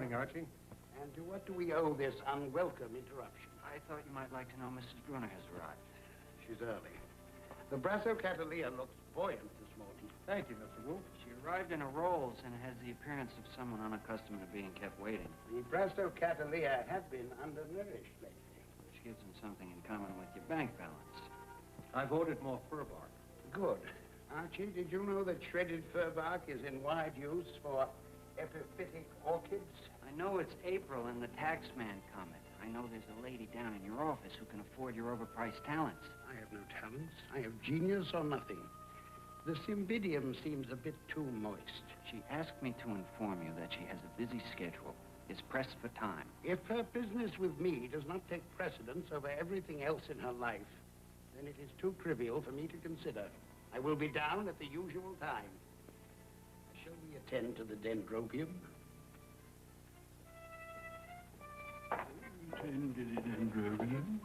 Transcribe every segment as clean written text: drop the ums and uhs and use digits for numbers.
morning, Archie. And to what do we owe this unwelcome interruption? I thought you might like to know Mrs. Brunner has arrived. She's early. The Brasso Catalina looks buoyant this morning. Thank you, Mr. Wolfe. She arrived in a Rolls and has the appearance of someone unaccustomed to being kept waiting. The Brasso Catalina have been undernourished lately. Which gives them something in common with your bank balance. I've ordered more fur bark. Good. Archie, did you know that shredded fur bark is in wide use for epiphytic orchids? I know it's April and the tax man coming. I know there's a lady down in your office who can afford your overpriced talents. I have no talents. I have genius or nothing. The cymbidium seems a bit too moist. She asked me to inform you that she has a busy schedule, is pressed for time. If her business with me does not take precedence over everything else in her life, then it is too trivial for me to consider. I will be down at the usual time. Shall we attend to the dendrobium? Attend to the dendrobium?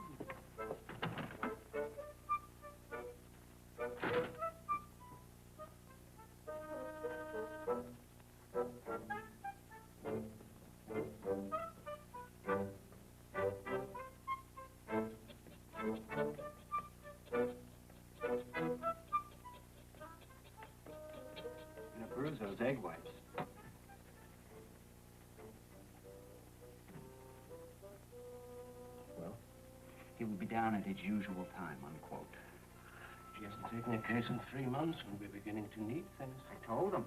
Those egg whites. Well? He will be down at his usual time, unquote. She hasn't taken a case in 3 months and we're beginning to need things. I told him.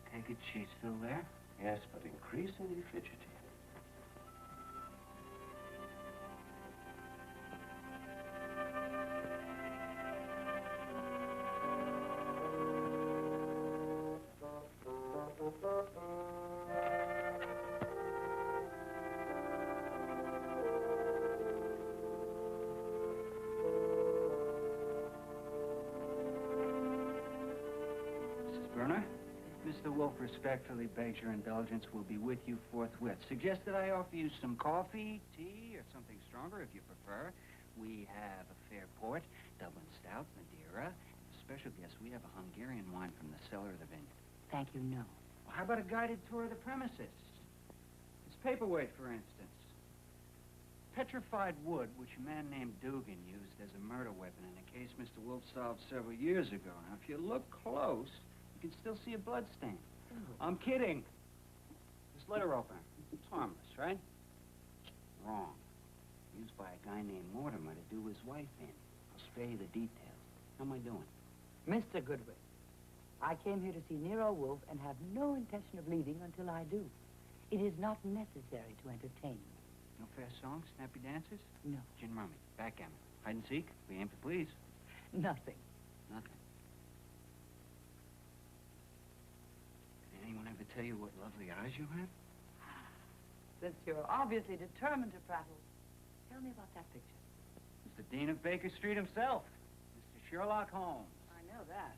I take it she's still there? Yes, but increasingly fidgety. Mr. Wolfe respectfully begs your indulgence. Will be with you forthwith. Suggest that I offer you some coffee, tea, or something stronger if you prefer. We have a fair port, Dublin Stout, Madeira. Special guest, we have a Hungarian wine from the cellar of the vineyard. Thank you, no. Well, how about a guided tour of the premises? This paperweight, for instance. Petrified wood, which a man named Dugan used as a murder weapon in a case Mr. Wolfe solved several years ago. Now, if you look close, you can still see a blood stain. Oh. I'm kidding. This letter opener. It's harmless, right? Wrong. Used by a guy named Mortimer to do his wife in. I'll spare you the details. How am I doing? Mr. Goodwin, I came here to see Nero Wolfe and have no intention of leaving until I do. It is not necessary to entertain me. No fast songs, snappy dances? No. Gin rummy, backgammon, hide and seek, we aim to please. Nothing. Nothing. Anyone ever tell you what lovely eyes you have? Since you're obviously determined to prattle, tell me about that picture. It's the Dean of Baker Street himself, Mr. Sherlock Holmes. I know that.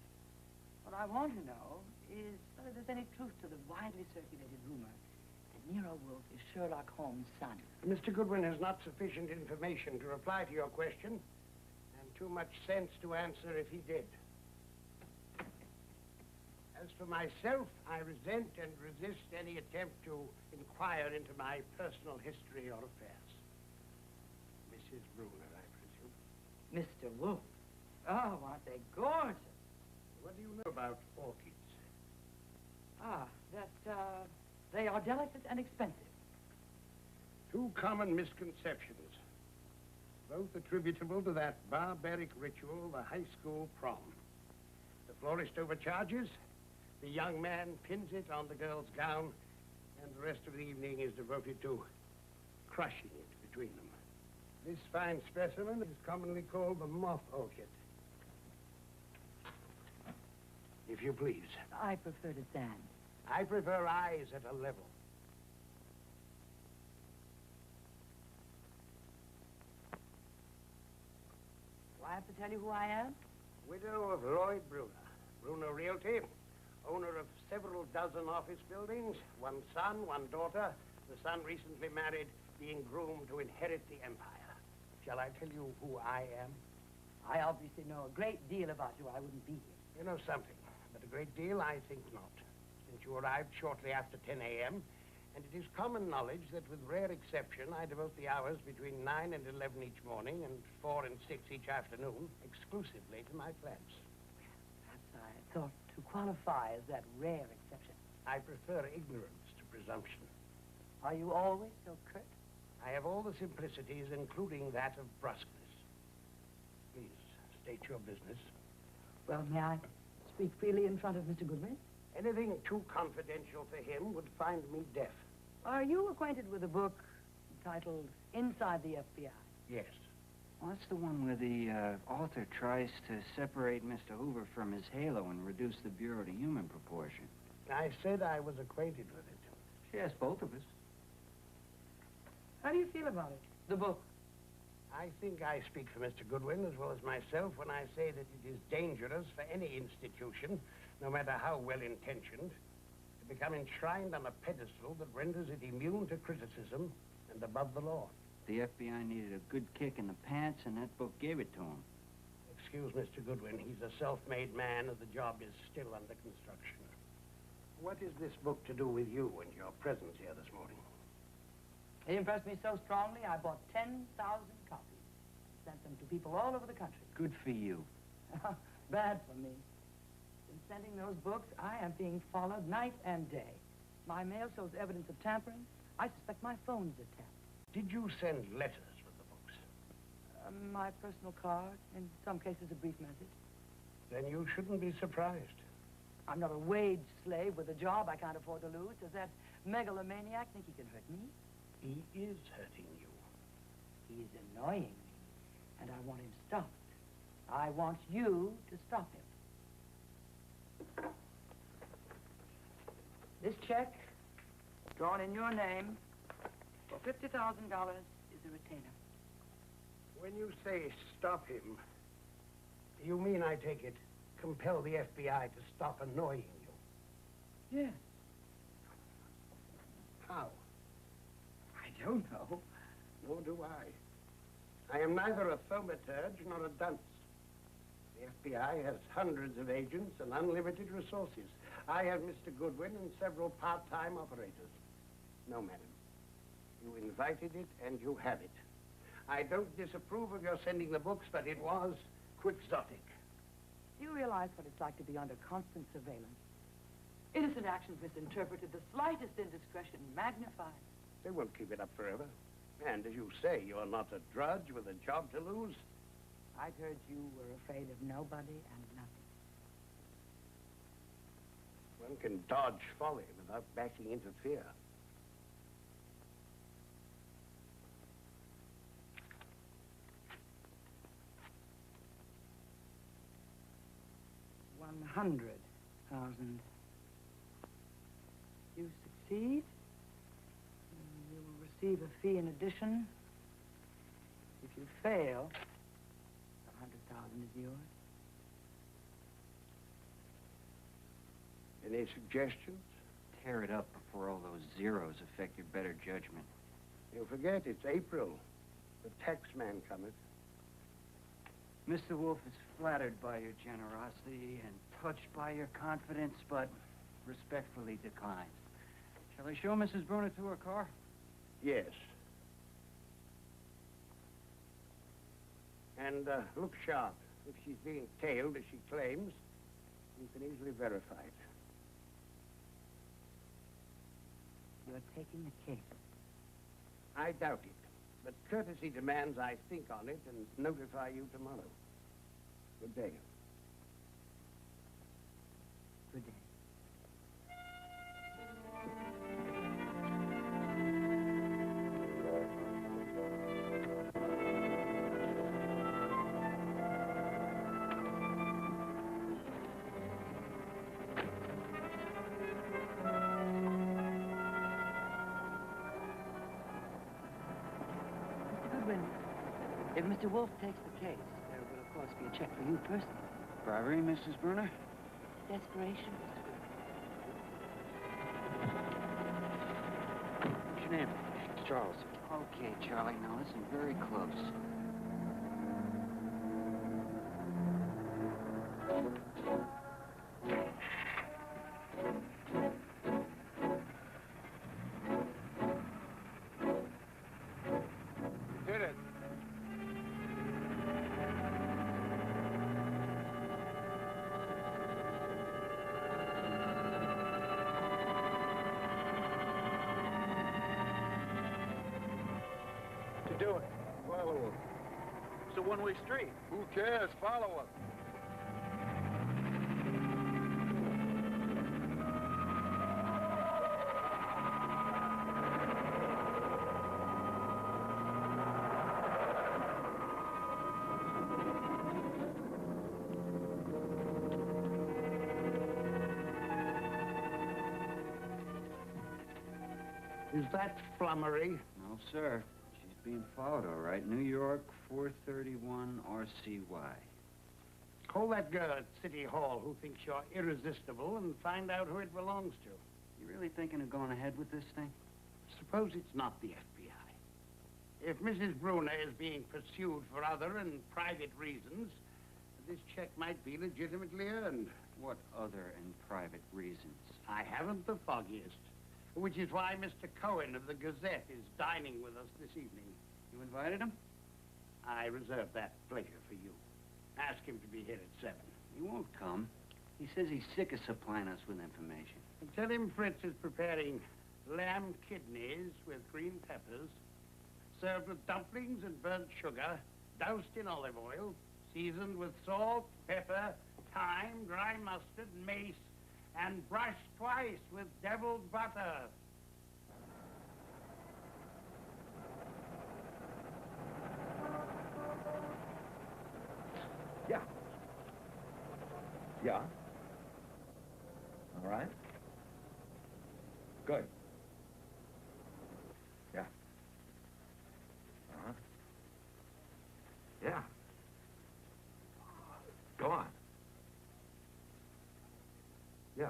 What I want to know is whether there's any truth to the widely circulated rumor that Nero Wolfe is Sherlock Holmes' son. Mr. Goodwin has not sufficient information to reply to your question, and too much sense to answer if he did. As for myself, I resent and resist any attempt to inquire into my personal history or affairs. Mrs. Brunner, I presume. Mr. Wolfe. Oh, aren't they gorgeous? What do you know about orchids? Ah, that, they are delicate and expensive. Two common misconceptions, both attributable to that barbaric ritual, the high school prom. The florist overcharges, the young man pins it on the girl's gown, and the rest of the evening is devoted to crushing it between them. This fine specimen is commonly called the moth orchid. If you please. I prefer to stand. I prefer eyes at a level. Do I have to tell you who I am? Widow of Lloyd Brunner. Brunner Realty, owner of several dozen office buildings, one son, one daughter. The son recently married, being groomed to inherit the empire. Shall I tell you who I am? I obviously know a great deal about you. I wouldn't be here. You know something, but a great deal I think not. Since you arrived shortly after 10 a.m., And it is common knowledge that with rare exception, I devote the hours between 9 and 11 each morning and 4 and 6 each afternoon exclusively to my plants. Perhaps I thought to qualify as that rare exception. I prefer ignorance to presumption. Are you always so curt? I have all the simplicities, including that of brusqueness. Please, state your business. Well, may I speak freely in front of Mr. Goodwin? Anything too confidential for him would find me deaf. Are you acquainted with a book entitled Inside the FBI? Yes. Well, that's the one where the author tries to separate Mr. Hoover from his halo and reduce the Bureau to human proportion. I said I was acquainted with it. Yes, both of us. How do you feel about it, the book? I think I speak for Mr. Goodwin as well as myself when I say that it is dangerous for any institution, no matter how well-intentioned, to become enshrined on a pedestal that renders it immune to criticism and above the law. The FBI needed a good kick in the pants, and that book gave it to him. Excuse Mr. Goodwin, he's a self-made man and the job is still under construction. What is this book to do with you and your presence here this morning? It impressed me so strongly, I bought 10,000 copies. Sent them to people all over the country. Good for you. Bad for me. In sending those books, I am being followed night and day. My mail shows evidence of tampering. I suspect my phones are tapped. Did you send letters with the books? My personal card, in some cases a brief message. Then you shouldn't be surprised. I'm not a wage slave with a job I can't afford to lose. Does that megalomaniac think he can hurt me? He is hurting you. He's annoying me, and I want him stopped. I want you to stop him. This check, drawn in your name, for $50,000 is a retainer. When you say stop him, you mean, I take it, compel the FBI to stop annoying you? Yes. How? I don't know. Nor do I. I am neither a thaumaturge nor a dunce. The FBI has hundreds of agents and unlimited resources. I have Mr. Goodwin and several part-time operators. No, madam. You invited it, and you have it. I don't disapprove of your sending the books, but it was quixotic. Do you realize what it's like to be under constant surveillance? Innocent actions misinterpreted, the slightest indiscretion magnified. They won't keep it up forever. And as you say, you're not a drudge with a job to lose. I'd heard you were afraid of nobody and nothing. One can dodge folly without backing into fear. $100,000. You succeed, you will receive a fee in addition. If you fail, the $100,000 is yours. Any suggestions? Tear it up before all those zeros affect your better judgment. You forget it's April. The tax man cometh. Mr. Wolfe is flattered by your generosity and touched by your confidence, but respectfully declines. Shall I show Mrs. Bruner to her car? Yes. And look sharp. If she's being tailed, as she claims, you can easily verify it. You're taking the case. I doubt it. But courtesy demands I think on it and notify you tomorrow. Good day. Good day. If Mr. Wolfe takes the case, there will, of course, be a check for you personally. Bribery, Mrs. Bruner? Desperation, Mr. Goodwin. What's your name? Charles. Okay, Charlie, now listen very close. follow him. It's a one-way street. Who cares? Follow him. Is that flummery? No, sir. She's being followed, all right. New York, 431 RCY. Call that girl at City Hall who thinks you're irresistible and find out who it belongs to. You really thinking of going ahead with this thing? Suppose it's not the FBI. If Mrs. Bruner is being pursued for other and private reasons, this check might be legitimately earned. What other and private reasons? I haven't the foggiest. Which is why Mr. Cohen of the Gazette is dining with us this evening. You invited him? I reserve that pleasure for you. Ask him to be here at 7. He won't come. He says he's sick of supplying us with information. And tell him Fritz is preparing lamb kidneys with green peppers, served with dumplings and burnt sugar, doused in olive oil, seasoned with salt, pepper, thyme, dry mustard, mace, and brushed twice with deviled butter. Yeah. Yeah. All right. Good. Yeah. Uh-huh. Yeah. Go on. Yeah.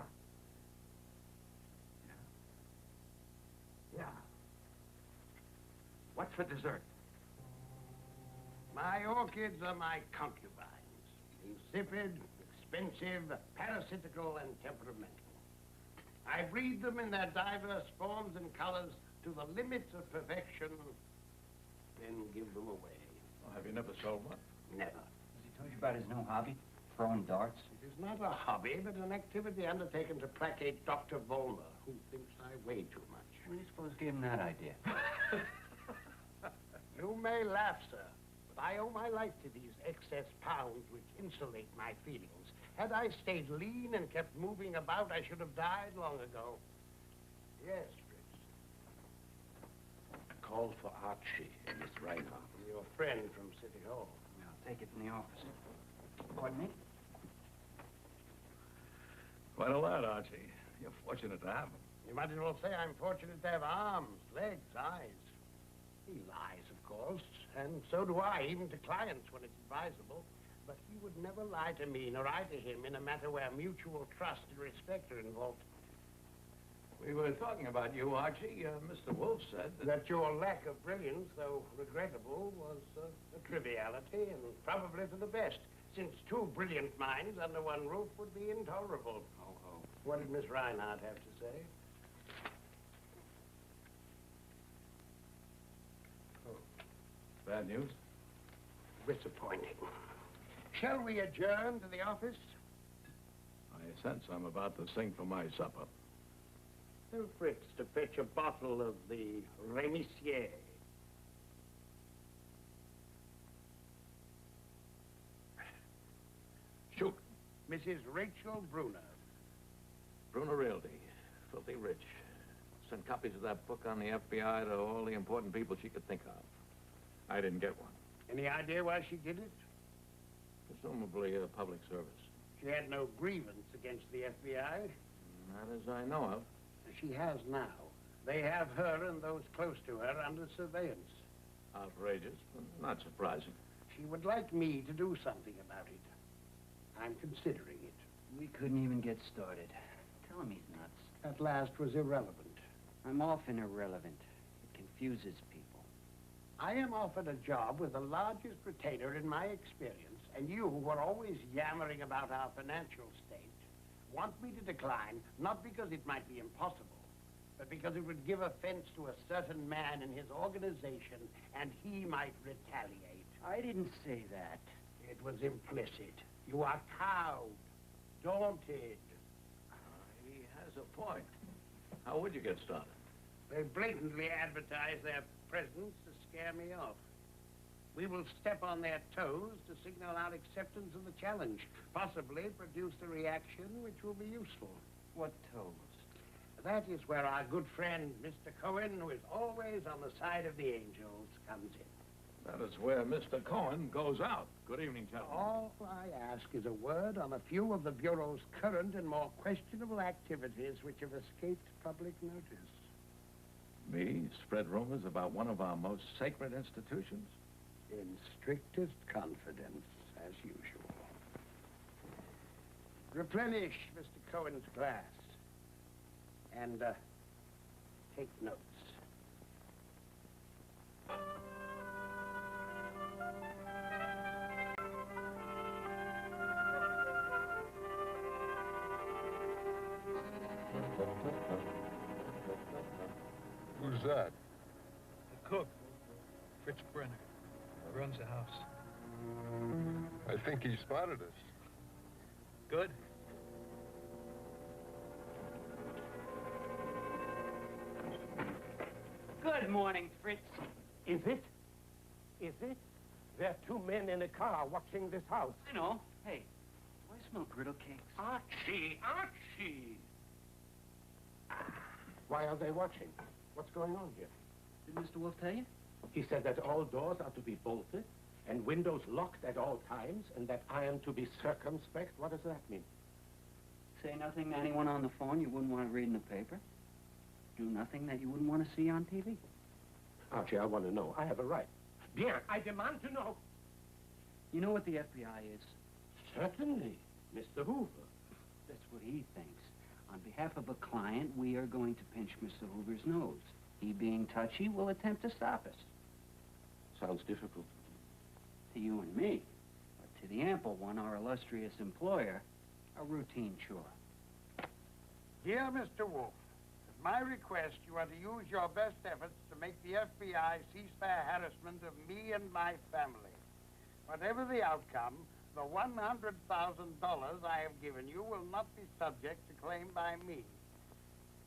Yeah. Yeah. What's for dessert? My orchids are my concubines. Insipid, expensive, parasitical, and temperamental. I breed them in their diverse forms and colors to the limits of perfection, then give them away. Well, have you never sold one? Never. Has he told you about his new hobby? Throwing darts? It is not a hobby, but an activity undertaken to placate Dr. Volmer, who thinks I weigh too much. What do you suppose gave him that idea? You may laugh, sir, but I owe my life to these excess pounds which insulate my feelings. Had I stayed lean and kept moving about, I should have died long ago. Yes, Fritz. A call for Archie and Miss Reinhardt. Your friend from City Hall. I'll take it from the office. Pardon me? Quite a lot, Archie. You're fortunate to have him. You might as well say I'm fortunate to have arms, legs, eyes. He lies, of course, and so do I, even to clients when it's advisable. But he would never lie to me, nor I to him, in a matter where mutual trust and respect are involved. We were talking about you, Archie. Mr. Wolfe said That your lack of brilliance, though regrettable, was a triviality, and probably for the best, since two brilliant minds under one roof would be intolerable. Oh. What did Miss Reinhardt have to say? Bad news? Disappointing. Shall we adjourn to the office? I sense I'm about to sing for my supper. Tell Fritz to fetch a bottle of the Rémissier. Shoot. Mrs. Rachel Bruner. Bruner Realty. Filthy rich. Sent copies of that book on the FBI to all the important people she could think of. I didn't get one. Any idea why she did it? Presumably a public service. She had no grievance against the FBI. Not as I know of. She has now. They have her and those close to her under surveillance. Outrageous, but not surprising. She would like me to do something about it. I'm considering it. We couldn't even get started. Tell him he's nuts. That last was irrelevant. I'm often irrelevant. It confuses people. I am offered a job with the largest retainer in my experience, and you, who are always yammering about our financial state, want me to decline, not because it might be impossible, but because it would give offense to a certain man in his organization, and he might retaliate. I didn't say that. It was implicit. You are cowed, daunted. He has a point. How would you get started? They blatantly advertise their presence to scare me off. We will step on their toes to signal our acceptance of the challenge, possibly produce a reaction which will be useful. What toes? That is where our good friend, Mr. Cohen, who is always on the side of the angels, comes in. That is where Mr. Cohen goes out. Good evening, gentlemen. All I ask is a word on a few of the Bureau's current and more questionable activities which have escaped public notice. Me spread rumors about one of our most sacred institutions? In strictest confidence, as usual. Replenish Mr. Cohen's glass. And, take notes. Who's that? The cook, Fritz Brenner, runs the house. I think he spotted us. Good. Good morning, Fritz. Is it? Is it? There are two men in a car watching this house. I know. Hey, do I smell griddle cakes? Archie! Archie! Why are they watching? What's going on here? Did Mr. Wolfe tell you? He said that all doors are to be bolted and windows locked at all times and that I am to be circumspect. What does that mean? Say nothing to anyone on the phone you wouldn't want to read in the paper. Do nothing that you wouldn't want to see on TV. Archie, I want to know. I have a right. Bien, I demand to know. You know what the FBI is? Certainly, Mr. Hoover. That's what he thinks. On behalf of a client, we are going to pinch Mr. Hoover's nose. He, being touchy, will attempt to stop us. Sounds difficult. To you and me. But to the ample one, our illustrious employer, a routine chore. Dear Mr. Wolfe, at my request, you are to use your best efforts to make the FBI cease their harassment of me and my family. Whatever the outcome, the $100,000 I have given you will not be subject to claim by me.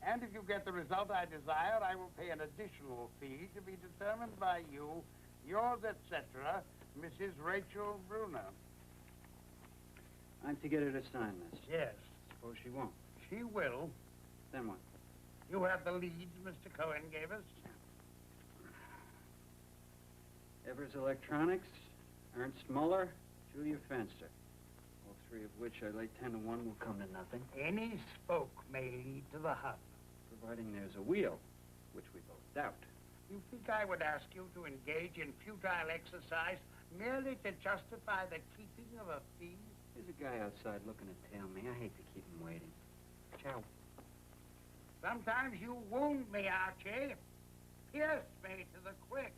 And if you get the result I desire, I will pay an additional fee to be determined by you, yours, etc., Mrs. Rachel Bruner. I'm to get her to sign this. Yes, Suppose she won't. she will. Then what? You have the leads Mr. Cohen gave us. Evers Electronics, Ernst Muller, Julia Fenster. All three of which I lay 10 to 1 will come to nothing. Any spoke may lead to the hub. Providing there's a wheel, which we both doubt. You think I would ask you to engage in futile exercise merely to justify the keeping of a fee? There's a guy outside looking to tail me. I hate to keep him waiting. Ciao. Sometimes you wound me, Archie. Pierce me to the quick.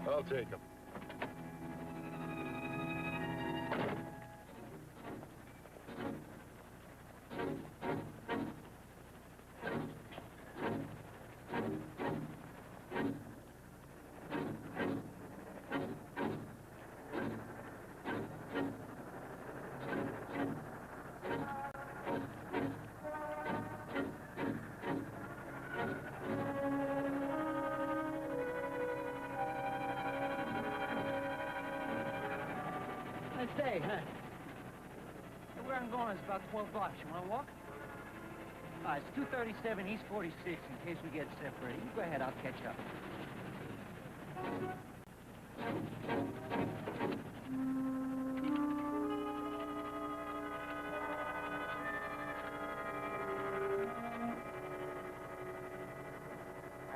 I'll take him. Say, where I'm going is about 12 blocks. You want to walk? It's 237 East 46 in case we get separated. You go ahead, I'll catch up.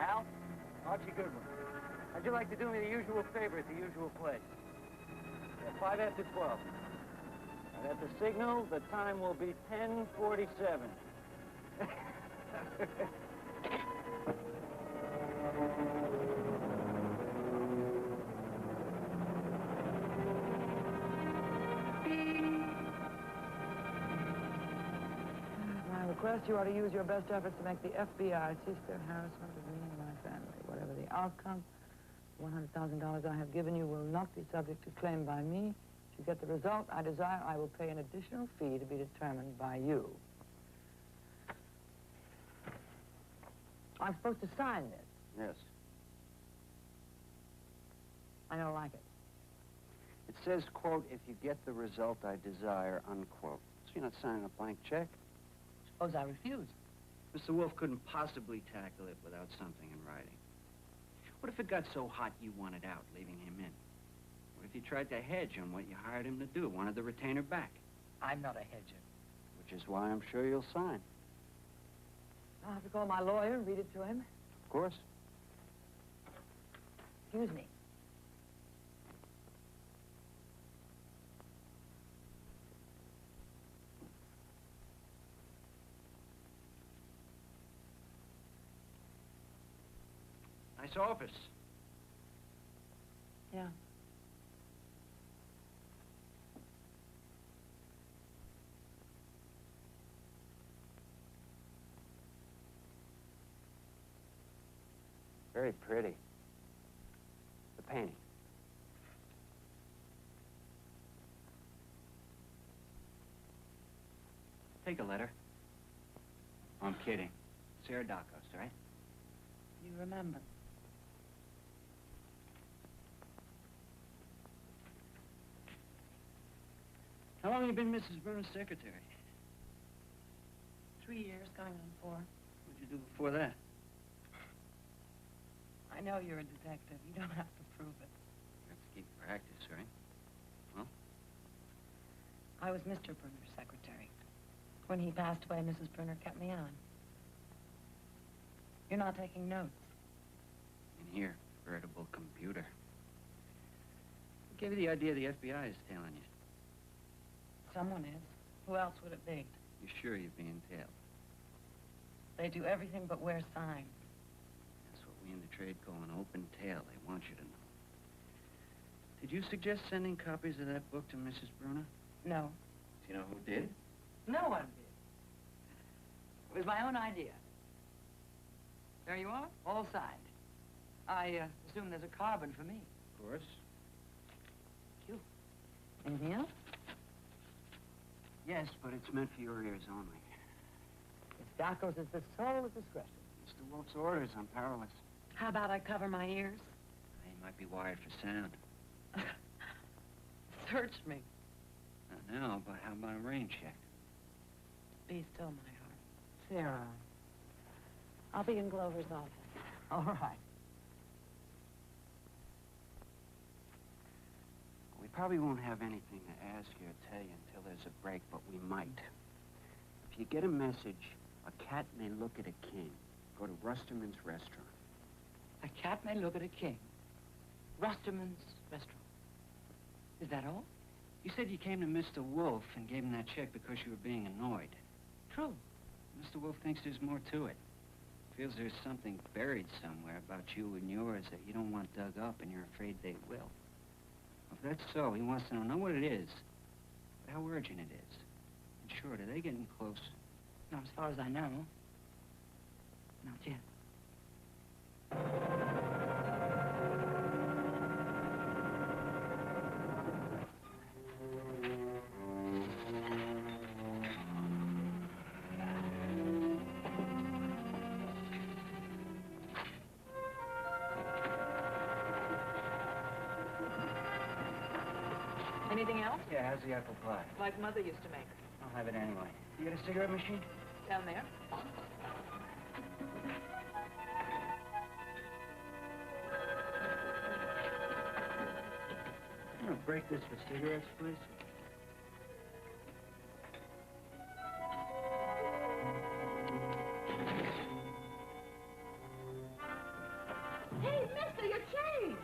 Al? Archie Goodwin. How'd you like to do me the usual favor at the usual place? 5 after 12. And at the signal, the time will be 10:47. I request you are to use your best efforts to make the FBI cease their harassment of me and my family. Whatever the outcome, $100,000 I have given you will not be subject to claim by me. you get the result I desire, I will pay an additional fee to be determined by you. I'm supposed to sign this. Yes. I don't like it. It says, quote, if you get the result I desire, unquote. So you're not signing a blank check. Suppose I refuse. Mr. Wolfe couldn't possibly tackle it without something in writing. What if it got so hot you wanted out, leaving him in? What if you tried to hedge on what you hired him to do, wanted the retainer back? I'm not a hedger. Which is why I'm sure you'll sign. I'll have to call my lawyer and read it to him. Of course. Excuse me. Nice office. Yeah. Very pretty. The painting. Take a letter. Oh, I'm kidding. Sarah Dacos, right? You remember. How long have you been Mrs. Bruno's secretary? 3 years, going on 4. What'd you do before that? I know you're a detective. You don't have to prove it. That's keep practice, right? Well? I was Mr. Bruner's secretary. When he passed away, Mrs. Bruner kept me on. You're not taking notes. In here, veritable computer. Who gave you the idea the FBI is tailing you? Someone is. Who else would it be? You sure you're being tailed? They do everything but wear signs. That's what we in the trade call an open tail. They want you to know. Did you suggest sending copies of that book to Mrs. Bruner? No. Do you know who did? No one did. It was my own idea. There you are, all signed. I assume there's a carbon for me. Of course. Thank you. Anything else? Yes, but it's meant for your ears only. Miss Dacos is the soul of discretion. Mr. Wolfe's orders, I'm powerless. How about I cover my ears? They might be wired for sound. Search me. Not now, but how about a rain check? Be still, my heart. Sarah. I'll be in Glover's office. All right. We probably won't have anything to ask you or tell you until there's a break, but we might. If you get a message, a cat may look at a king. Go to Rusterman's restaurant. A cat may look at a king. Rusterman's restaurant. Is that all? You said you came to Mr. Wolfe and gave him that check because you were being annoyed. True. Mr. Wolfe thinks there's more to it. Feels there's something buried somewhere about you and yours that you don't want dug up and you're afraid they will. If that's so, he wants to know not what it is, but how urgent it is. And sure, are they getting close? Not as far as I know. Not yet. Anything else? Yeah, how's the apple pie? Like Mother used to make. I'll have it anyway. You got a cigarette machine? Down there. You want to break this for cigarettes, please? Hey, mister, your change!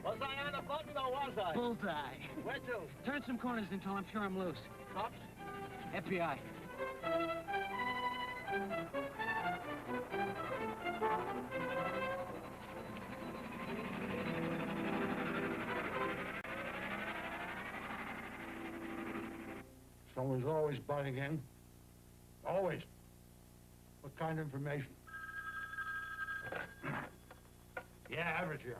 Was I on a button or was I? Bullseye. Where to? Turn some corners until I'm sure I'm loose. Cops? FBI. Someone's always butting in. Always. What kind of information? Yeah, average here.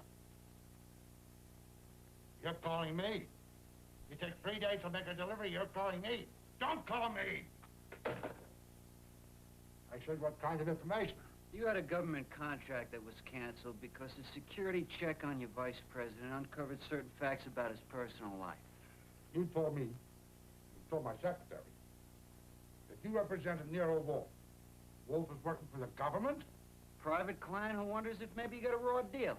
You're calling me. You take 3 days to make a delivery, you're calling me. Don't call me! I said what kind of information? You had a government contract that was canceled because a security check on your vice president uncovered certain facts about his personal life. You told me, you told my secretary, that you represented Nero Wolfe. Wolfe is working for the government? Private client who wonders if maybe you got a raw deal.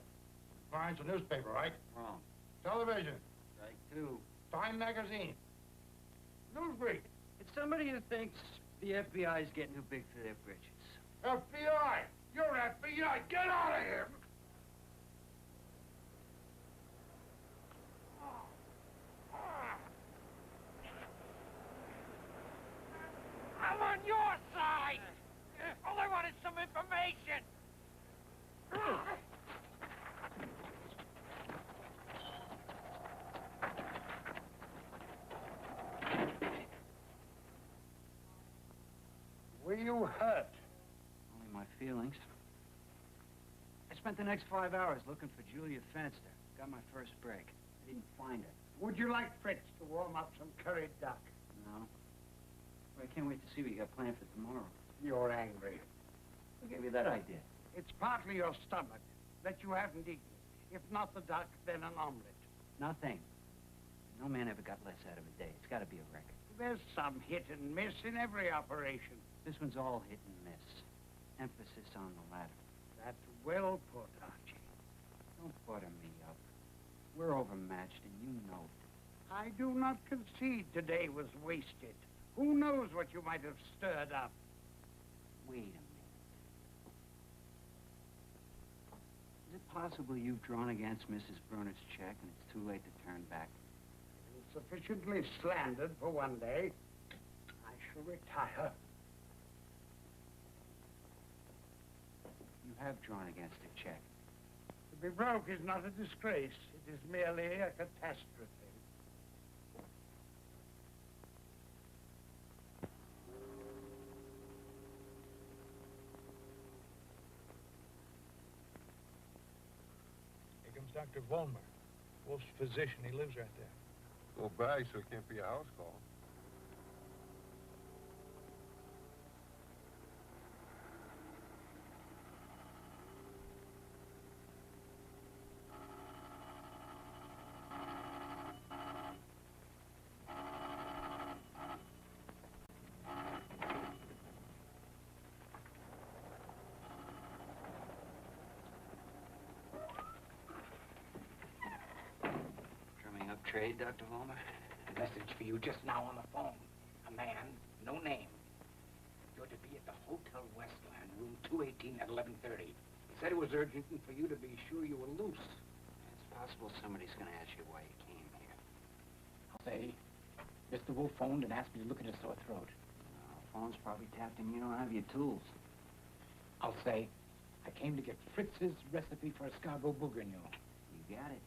Client's a newspaper, right? Wrong. Television. Strike two. Time magazine. Newsweek. It's somebody who thinks the FBI is getting too big for their britches. FBI! You're FBI! Get out of here! I'm on your side! All I want is some information! Were you hurt? Only my feelings. I spent the next 5 hours looking for Julia Fenster. Got my first break. I didn't find her. Would you like Fritz to warm up some curried duck? No. Well, I can't wait to see what you got planned for tomorrow. You're angry. Who gave you that idea? It's partly your stomach that you haven't eaten. If not the duck, then an omelet. Nothing. No man ever got less out of a day. It's got to be a record. There's some hit and miss in every operation. This one's all hit and miss. Emphasis on the latter. That's well put, Archie. Don't butter me up. We're overmatched, and you know it. I do not concede today was wasted. Who knows what you might have stirred up? Wait a minute. Is it possible you've drawn against Mrs. Bruner's check and it's too late to turn back? Sufficiently slandered for one day. I shall retire. You have drawn against her check. To be broke is not a disgrace. It is merely a catastrophe. Here comes Dr. Vollmer, Wolf's physician. He lives right there. Little bag, so it can't be a house call. Drumming up trade, Dr. Vollmer? A message for you just now on the phone. A man, no name. You're to be at the Hotel Westland, room 218 at 11:30. He said it was urgent and for you to be sure you were loose. It's possible somebody's going to ask you why you came here. I'll say, Mr. Wolfe phoned and asked me to look at his sore throat. Phone's probably tapped and you don't have your tools. I'll say, I came to get Fritz's recipe for escargot bourguignon. You got it.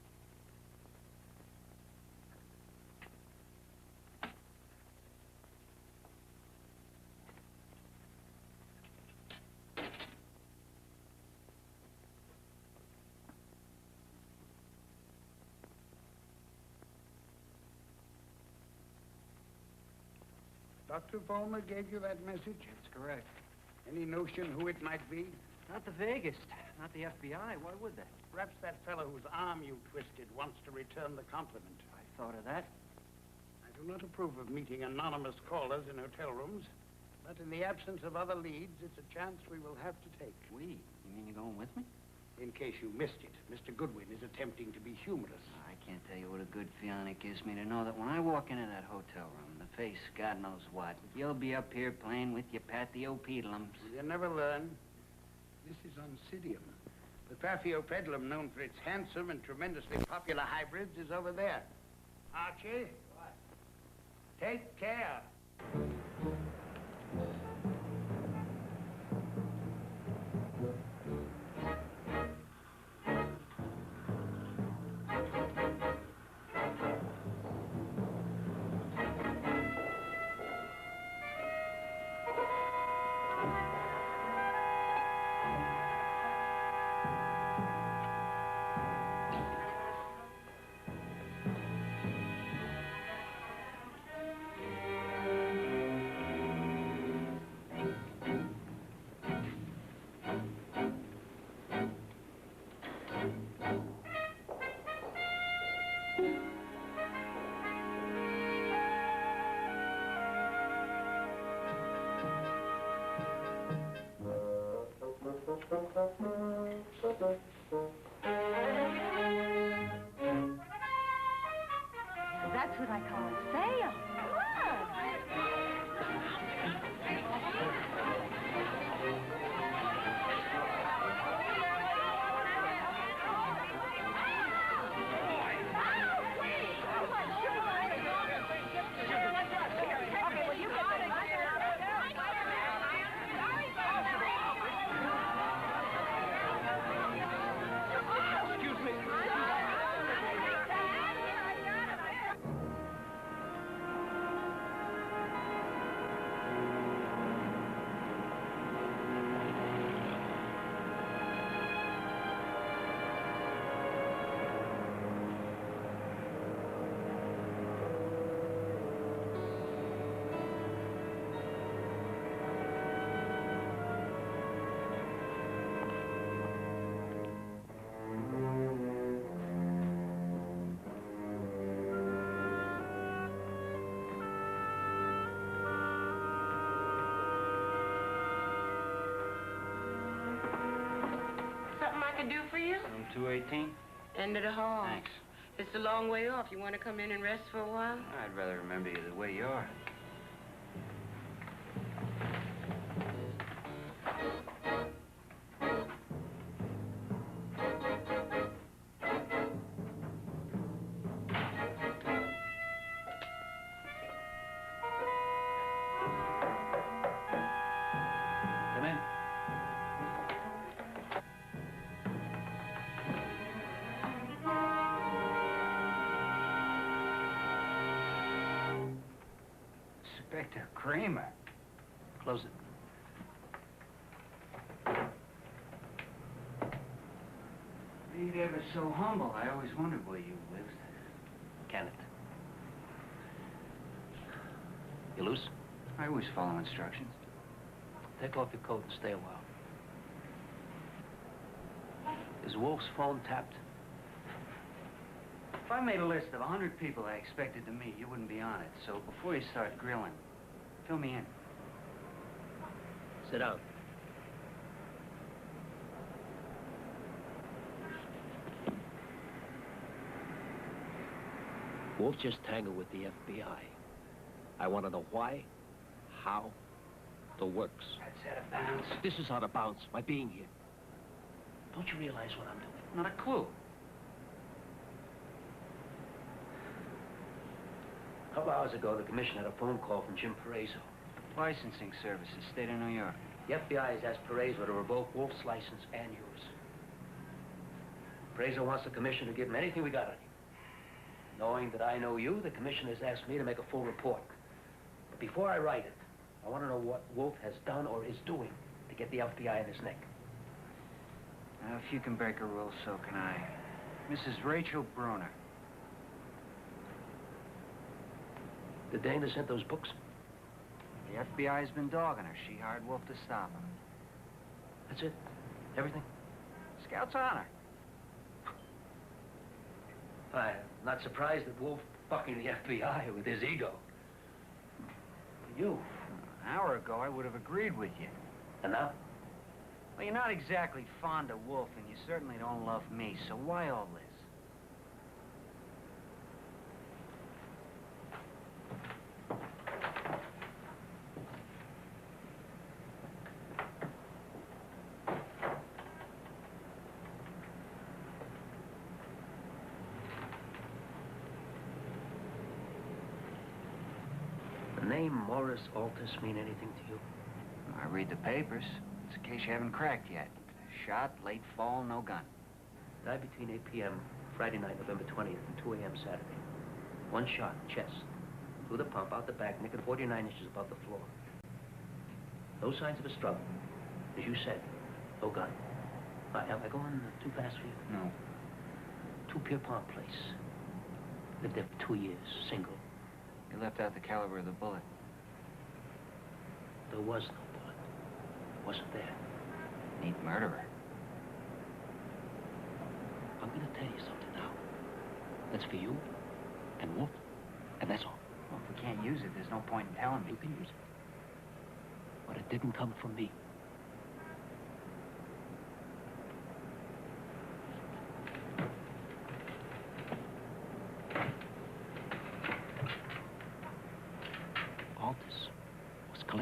Dr. Vollmer gave you that message? That's correct. Any notion who it might be? Not the vaguest. Not the FBI. Why would they? Perhaps that fellow whose arm you twisted wants to return the compliment. I thought of that. I do not approve of meeting anonymous callers in hotel rooms, but in the absence of other leads, it's a chance we will have to take. We? You mean you're going with me? In case you missed it, Mr. Goodwin is attempting to be humorous. I can't tell you what a good feeling it gives me to know that when I walk into that hotel room, the face, God knows what, you'll be up here playing with your pathiopedalums. You never learn. This is Oncidium. The Paphiopedalum, known for its handsome and tremendously popular hybrids, is over there. Archie? What? Take care. That's what I call a sale. Something I can do for you? Room 218? End of the hall. Thanks. It's a long way off. You want to come in and rest for a while? I'd rather remember you the way you are. Come in. Inspector Kramer. Close it. Ain't ever so humble. I always wondered where you lived. Can it? You loose? I always follow instructions. Take off your coat and stay a while. Is Wolf's phone tapped? If I made a list of 100 people I expected to meet, you wouldn't be on it. So before you start grilling, fill me in. Sit down. Wolf just tangled with the FBI. I want to know why, how, the works. That's out of bounds. This is out of bounds, my being here. Don't you realize what I'm doing? Not a clue. A couple hours ago, the commissioner had a phone call from Jim Paraiso. Licensing services, state of New York. The FBI has asked Paraiso to revoke Wolf's license and yours. Paraiso wants the commissioner to give him anything we got on you. Knowing that I know you, the commissioner has asked me to make a full report. But before I write it, I want to know what Wolf has done or is doing to get the FBI in his neck. Now, if you can break a rule, so can I. Mrs. Rachel Bruner. The dame that sent those books? The FBI's been dogging her. She hired Wolf to stop him. That's it? Everything? Scout's honor. I'm not surprised that Wolf fucking the FBI with his ego. You? An hour ago, I would have agreed with you. And now? Well, you're not exactly fond of Wolf, and you certainly don't love me, so why all this? The name Morris Altus mean anything to you? I read the papers. It's a case you haven't cracked yet. Shot, late fall, no gun. Died between 8 p.m. Friday night, November 20th, and 2 a.m. Saturday. One shot, chest. Through the pump, out the back, nicking 49 inches above the floor. No signs of a struggle. As you said, no gun. Am I going too fast for you? No. 2 Pierpont Place. Lived there for 2 years, single. You left out the caliber of the bullet. There was no bullet. Wasn't there. Neat murderer. I'm going to tell you something now. That's for you and Wolf, and that's all. Well, if we can't use it, there's no point in telling me. You can use it. But it didn't come from me.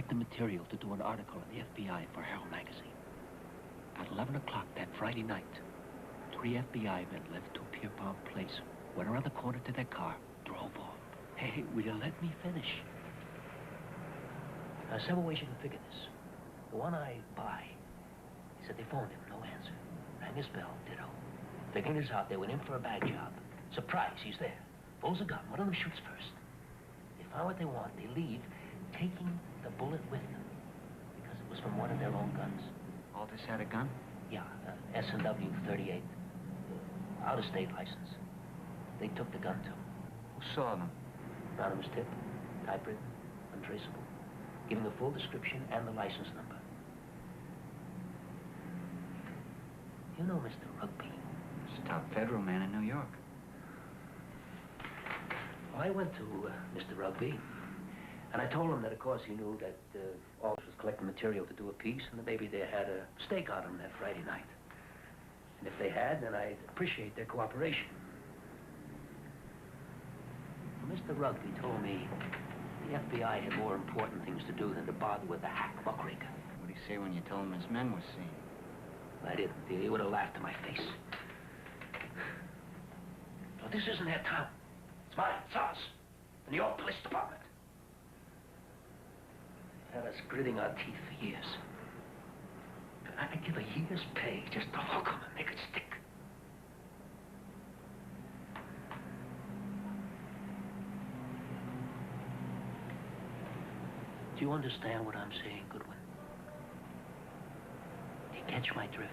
the material to do an article in the FBI for Herald magazine. At 11 o'clock that Friday night, 3 FBI men left 2 Pierpont Place, went around the corner to their car, drove off. Hey, will you let me finish? Several ways you can figure this. The one I buy, he said they phoned him, no answer. Rang his bell, ditto. Figuring this out, they went in for a bag job. Surprise, he's there. Pulls a gun, one of them shoots first. They find what they want, they leave, taking the bullet with them. Because it was from one of their own guns. Aldous had a gun? Yeah, S&W 38. Out-of-state license. They took the gun too. Who saw them? Anonymous tip, typewritten, untraceable. Giving the full description and the license number. You know Mr. Rugby? He's a top federal man in New York. Well, I went to Mr. Rugby, and I told him that, of course, he knew that Aldous was collecting material to do a piece, and that maybe they had a stake on him that Friday night. And if they had, then I'd appreciate their cooperation. Well, Mr. Rugby told me the FBI had more important things to do than to bother with the hack muckraker. What did he say when you told him his men were seen? I didn't. He would have laughed in my face. But this isn't their town. It's mine. It's ours. The New York Police Department. Had us gritting our teeth for years. I'd give a year's pay just to hook them and make it stick. Do you understand what I'm saying, Goodwin? Do you catch my drift?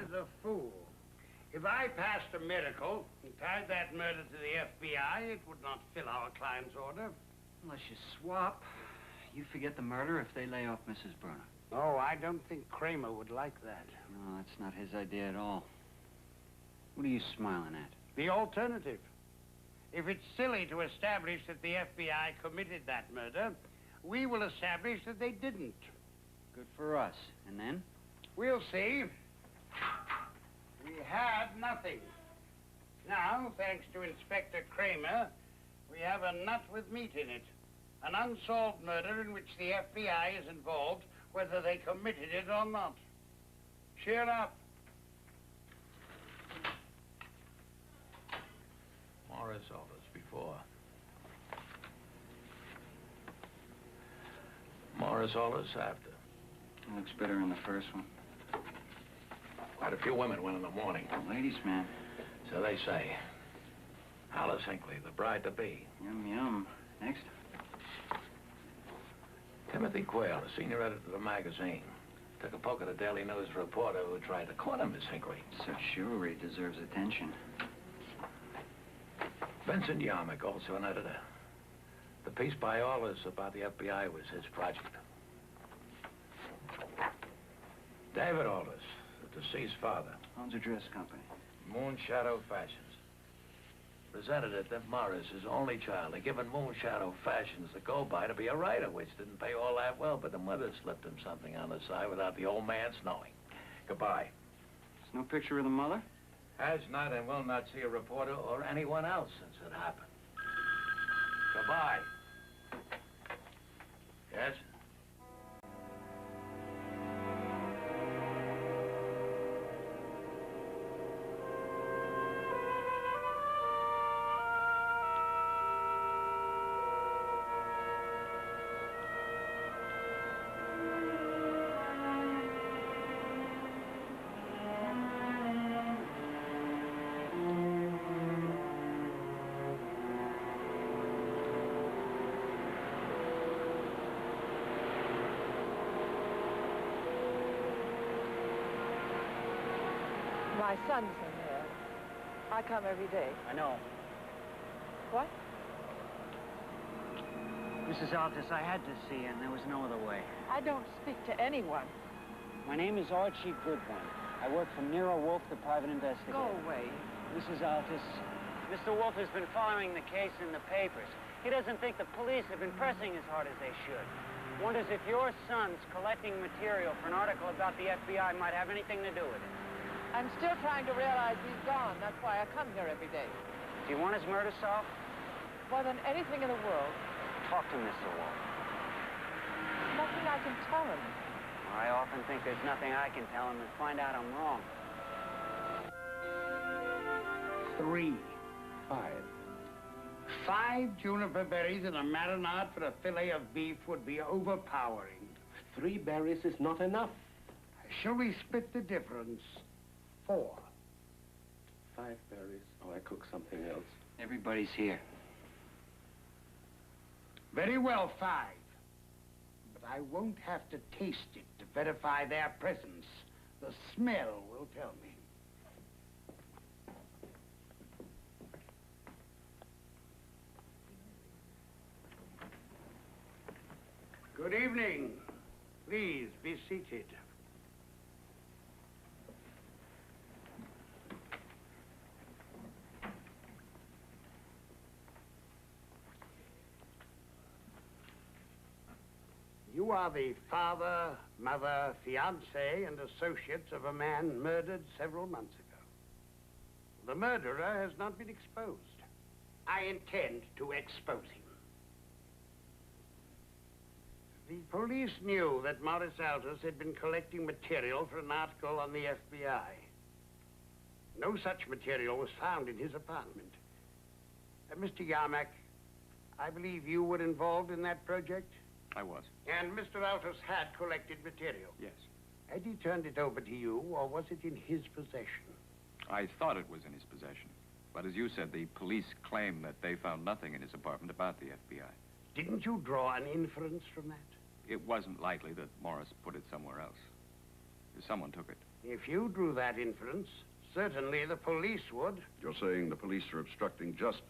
Is a fool. If I passed a miracle and tied that murder to the FBI, it would not fill our client's order. Unless you swap, you forget the murder if they lay off Mrs. Bruner. Oh, I don't think Kramer would like that. No, that's not his idea at all. What are you smiling at? The alternative. If it's silly to establish that the FBI committed that murder, we will establish that they didn't. Good for us. And then? We'll see. We had nothing. Now, thanks to Inspector Kramer, we have a nut with meat in it. An unsolved murder in which the FBI is involved, whether they committed it or not. Cheer up. Morris Aldous before. Morris Aldous after. It looks better in the first one. Quite a few women went in the morning. Ladies, man. So they say. Alice Hinckley, the bride-to-be. Yum, yum. Next. Timothy Quayle, the senior editor of the magazine. Took a poke at a Daily News reporter who tried to corner Miss Hinckley. Such chivalry deserves attention. Vincent Yarmick, also an editor. The piece by Aldous about the FBI was his project. David Aldous, the deceased father. Owns a dress company. Moonshadow Fashions. Presented it that Morris, his only child, had given Moonshadow Fashions a go-by to be a writer, which didn't pay all that well, but the mother slipped him something on the side without the old man's knowing. Goodbye. There's no picture of the mother? Has not and will not see a reporter or anyone else since it happened. Goodbye. Yes? My son's in there. I come every day. I know. What? Mrs. Aldous, I had to see you, and there was no other way. I don't speak to anyone. My name is Archie Goodwin. I work for Nero Wolfe, the private investigator. Go away. Mrs. Aldous, Mr. Wolfe has been following the case in the papers. He doesn't think the police have been pressing as hard as they should. Wonders if your son's collecting material for an article about the FBI might have anything to do with it. I'm still trying to realize he's gone. That's why I come here every day. Do you want his murder solved? More than anything in the world, Talk to Mr. Wolfe. Nothing I can tell him. I often think there's nothing I can tell him and find out I'm wrong. 3. 5 juniper berries and a marinade for a fillet of beef would be overpowering. 3 berries is not enough. Shall we split the difference? 4. 5 berries. Oh, I cook something else. Everybody's here. Very well, 5. But I won't have to taste it to verify their presence. The smell will tell me. Good evening. Please be seated. You are the father, mother, fiancé, and associates of a man murdered several months ago. The murderer has not been exposed. I intend to expose him. The police knew that Morris Altus had been collecting material for an article on the FBI. No such material was found in his apartment. Mr. Yarmack, I believe you were involved in that project? I was. And Mr. Altus had collected material? Yes. Had he turned it over to you, or was it in his possession? I thought it was in his possession. But as you said, the police claim that they found nothing in his apartment about the FBI. Didn't you draw an inference from that? It wasn't likely that Morris put it somewhere else. Someone took it. If you drew that inference, certainly the police would. You're saying the police are obstructing justice?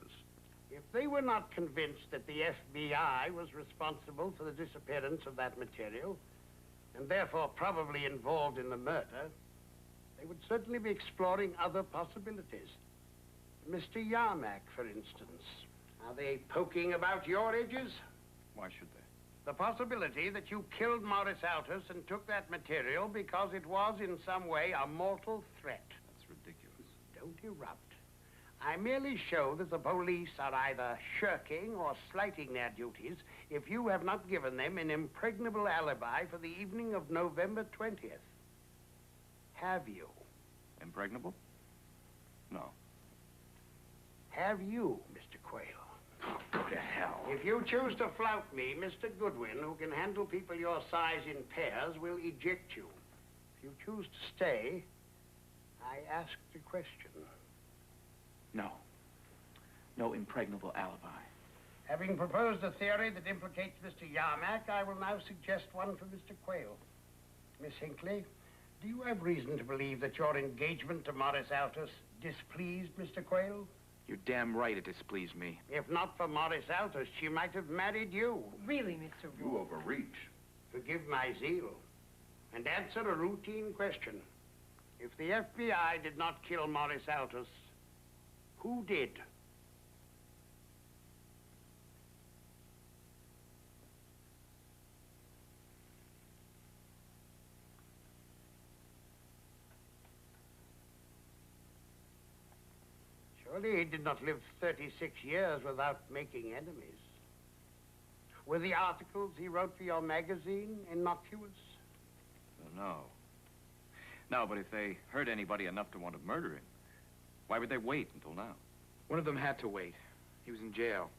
If they were not convinced that the FBI was responsible for the disappearance of that material, and therefore probably involved in the murder, they would certainly be exploring other possibilities. Mr. Yarmack, for instance. Are they poking about your edges? Why should they? The possibility that you killed Morris Altus and took that material because it was in some way a mortal threat. That's ridiculous. Don't erupt. I merely show that the police are either shirking or slighting their duties if you have not given them an impregnable alibi for the evening of November 20th. Have you? Impregnable? No. Have you, Mr. Quayle? Oh, go to hell. If you choose to flout me, Mr. Goodwin, who can handle people your size in pairs, will eject you. If you choose to stay, I asked a question. No. No impregnable alibi. Having proposed a theory that implicates Mr. Yarmack, I will now suggest one for Mr. Quayle. Miss Hinckley, do you have reason to believe that your engagement to Morris Altus displeased Mr. Quayle? You're damn right it displeased me. If not for Morris Altus, she might have married you. Really, Mr. You Wolfe? overreach. Forgive my zeal. And answer a routine question. If the FBI did not kill Morris Altus, who did? Surely he did not live 36 years without making enemies. Were the articles he wrote for your magazine innocuous? No. No, but if they hurt anybody enough to want to murder him, why would they wait until now? One of them had to wait. He was in jail.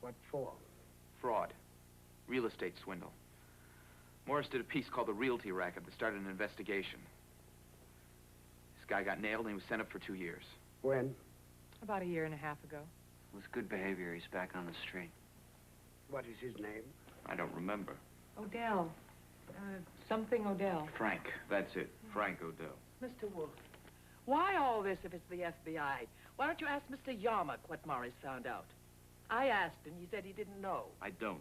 What for? Fraud. Real estate swindle. Morris did a piece called The Realty Racket that started an investigation. This guy got nailed and he was sent up for 2 years. When? About a year and a half ago. With good behavior, he's back on the street. What is his name? I don't remember. Odell. Something Odell. Frank. That's it. Frank Odell. Mr. Wolfe, why all this if it's the FBI? Why don't you ask Mr. Yarmack what Morris found out? I asked and he said he didn't know. I don't.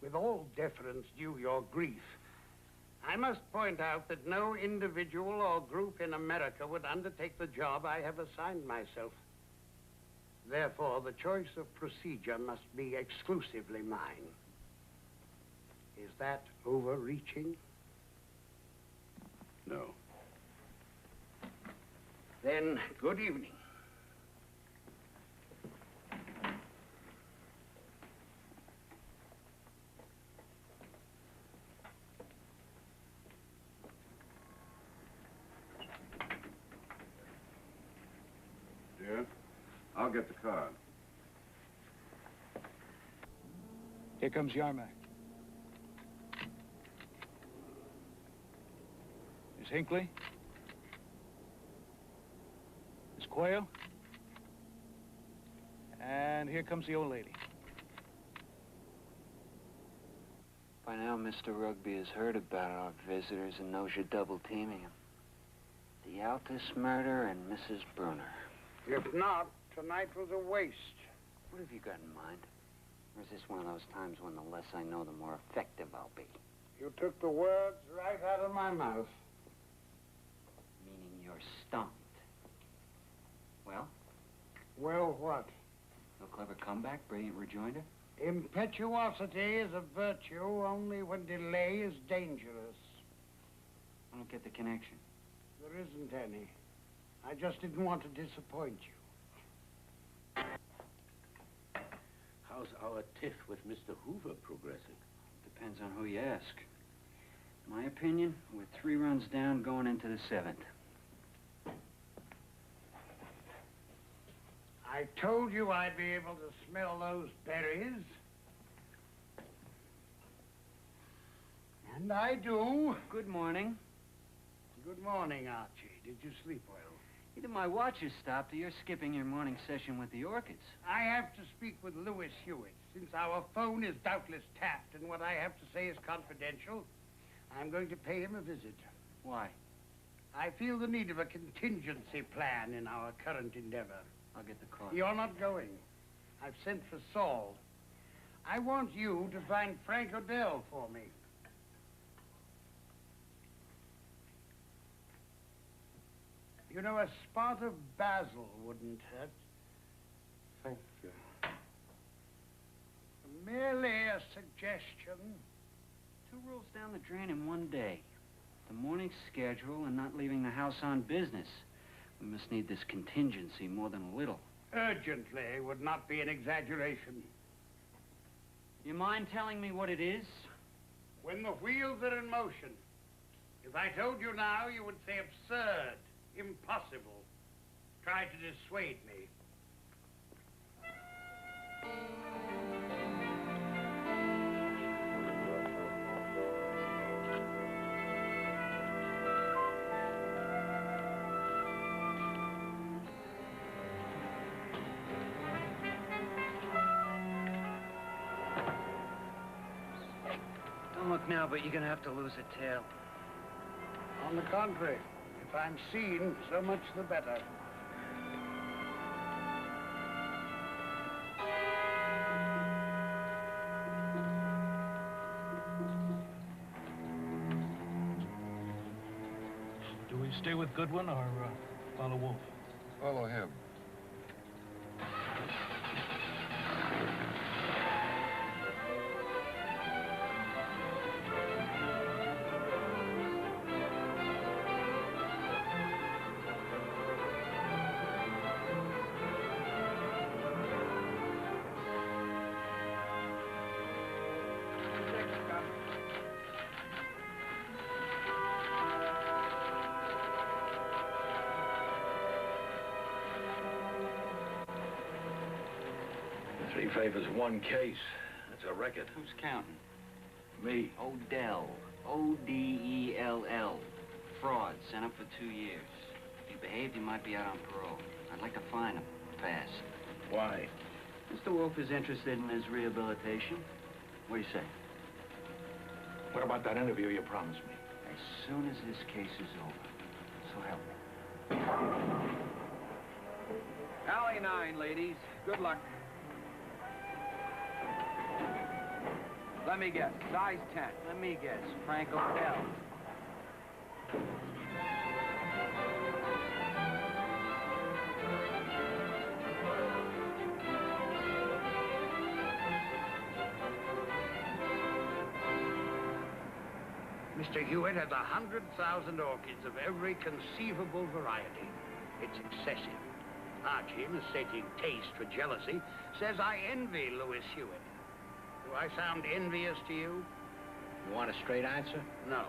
With all deference due your grief, I must point out that no individual or group in America would undertake the job I have assigned myself. Therefore, the choice of procedure must be exclusively mine. Is that overreaching? No. Then, good evening. get the car. Here comes Yarmack. Miss Hinckley? Miss Quayle? And here comes the old lady. By now, Mr. Rugby has heard about our visitors and knows you're double-teaming him. The Altus murder and Mrs. Brunner. If not, tonight was a waste. What have you got in mind? Or is this one of those times when the less I know, the more effective I'll be? You took the words right out of my mouth. Meaning you're stumped. Well? Well, what? No clever comeback, brilliant rejoinder? Impetuosity is a virtue only when delay is dangerous. I don't get the connection. There isn't any. I just didn't want to disappoint you. How's our tiff with Mr. Hoover progressing? Depends on who you ask. In my opinion, we're 3 runs down going into the 7th. I told you I'd be able to smell those berries. And I do. Good morning. Good morning, Archie. Did you sleep well? Either my watch has stopped or you're skipping your morning session with the orchids. I have to speak with Louis Hewitt, since our phone is doubtless tapped and what I have to say is confidential. I'm going to pay him a visit. Why? I feel the need of a contingency plan in our current endeavor. I'll get the car. You're not going. I've sent for Saul. I want you to find Frank Odell for me. You know, a spot of basil wouldn't hurt. Thank you. Merely a suggestion. 2 rolls down the drain in one day. The morning schedule and not leaving the house on business. We must need this contingency more than a little. Urgently would not be an exaggeration. You mind telling me what it is? When the wheels are in motion. If I told you now, you would say absurd, impossible. Try to dissuade me. Don't look now, but you're gonna have to lose a tail. On the contrary, if I'm seen, so much the better. Do we stay with Goodwin or follow Wolfe? Follow him. Three favors, one case. That's a record. Who's counting? Me. Odell. O-D-E-L-L. Fraud. Sent up for 2 years. If he behaved, he might be out on parole. I'd like to find him. Fast. Why? Mr. Wolfe is interested in his rehabilitation. What do you say? What about that interview you promised me? As soon as this case is over. So help me. Alley 9, ladies. Good luck. Let me guess. Size 10. Let me guess. Frank Odell. Mr. Hewitt has 100,000 orchids of every conceivable variety. It's excessive. Archie, mistaking taste for jealousy, says I envy Louis Hewitt. Do I sound envious to you? You want a straight answer? No.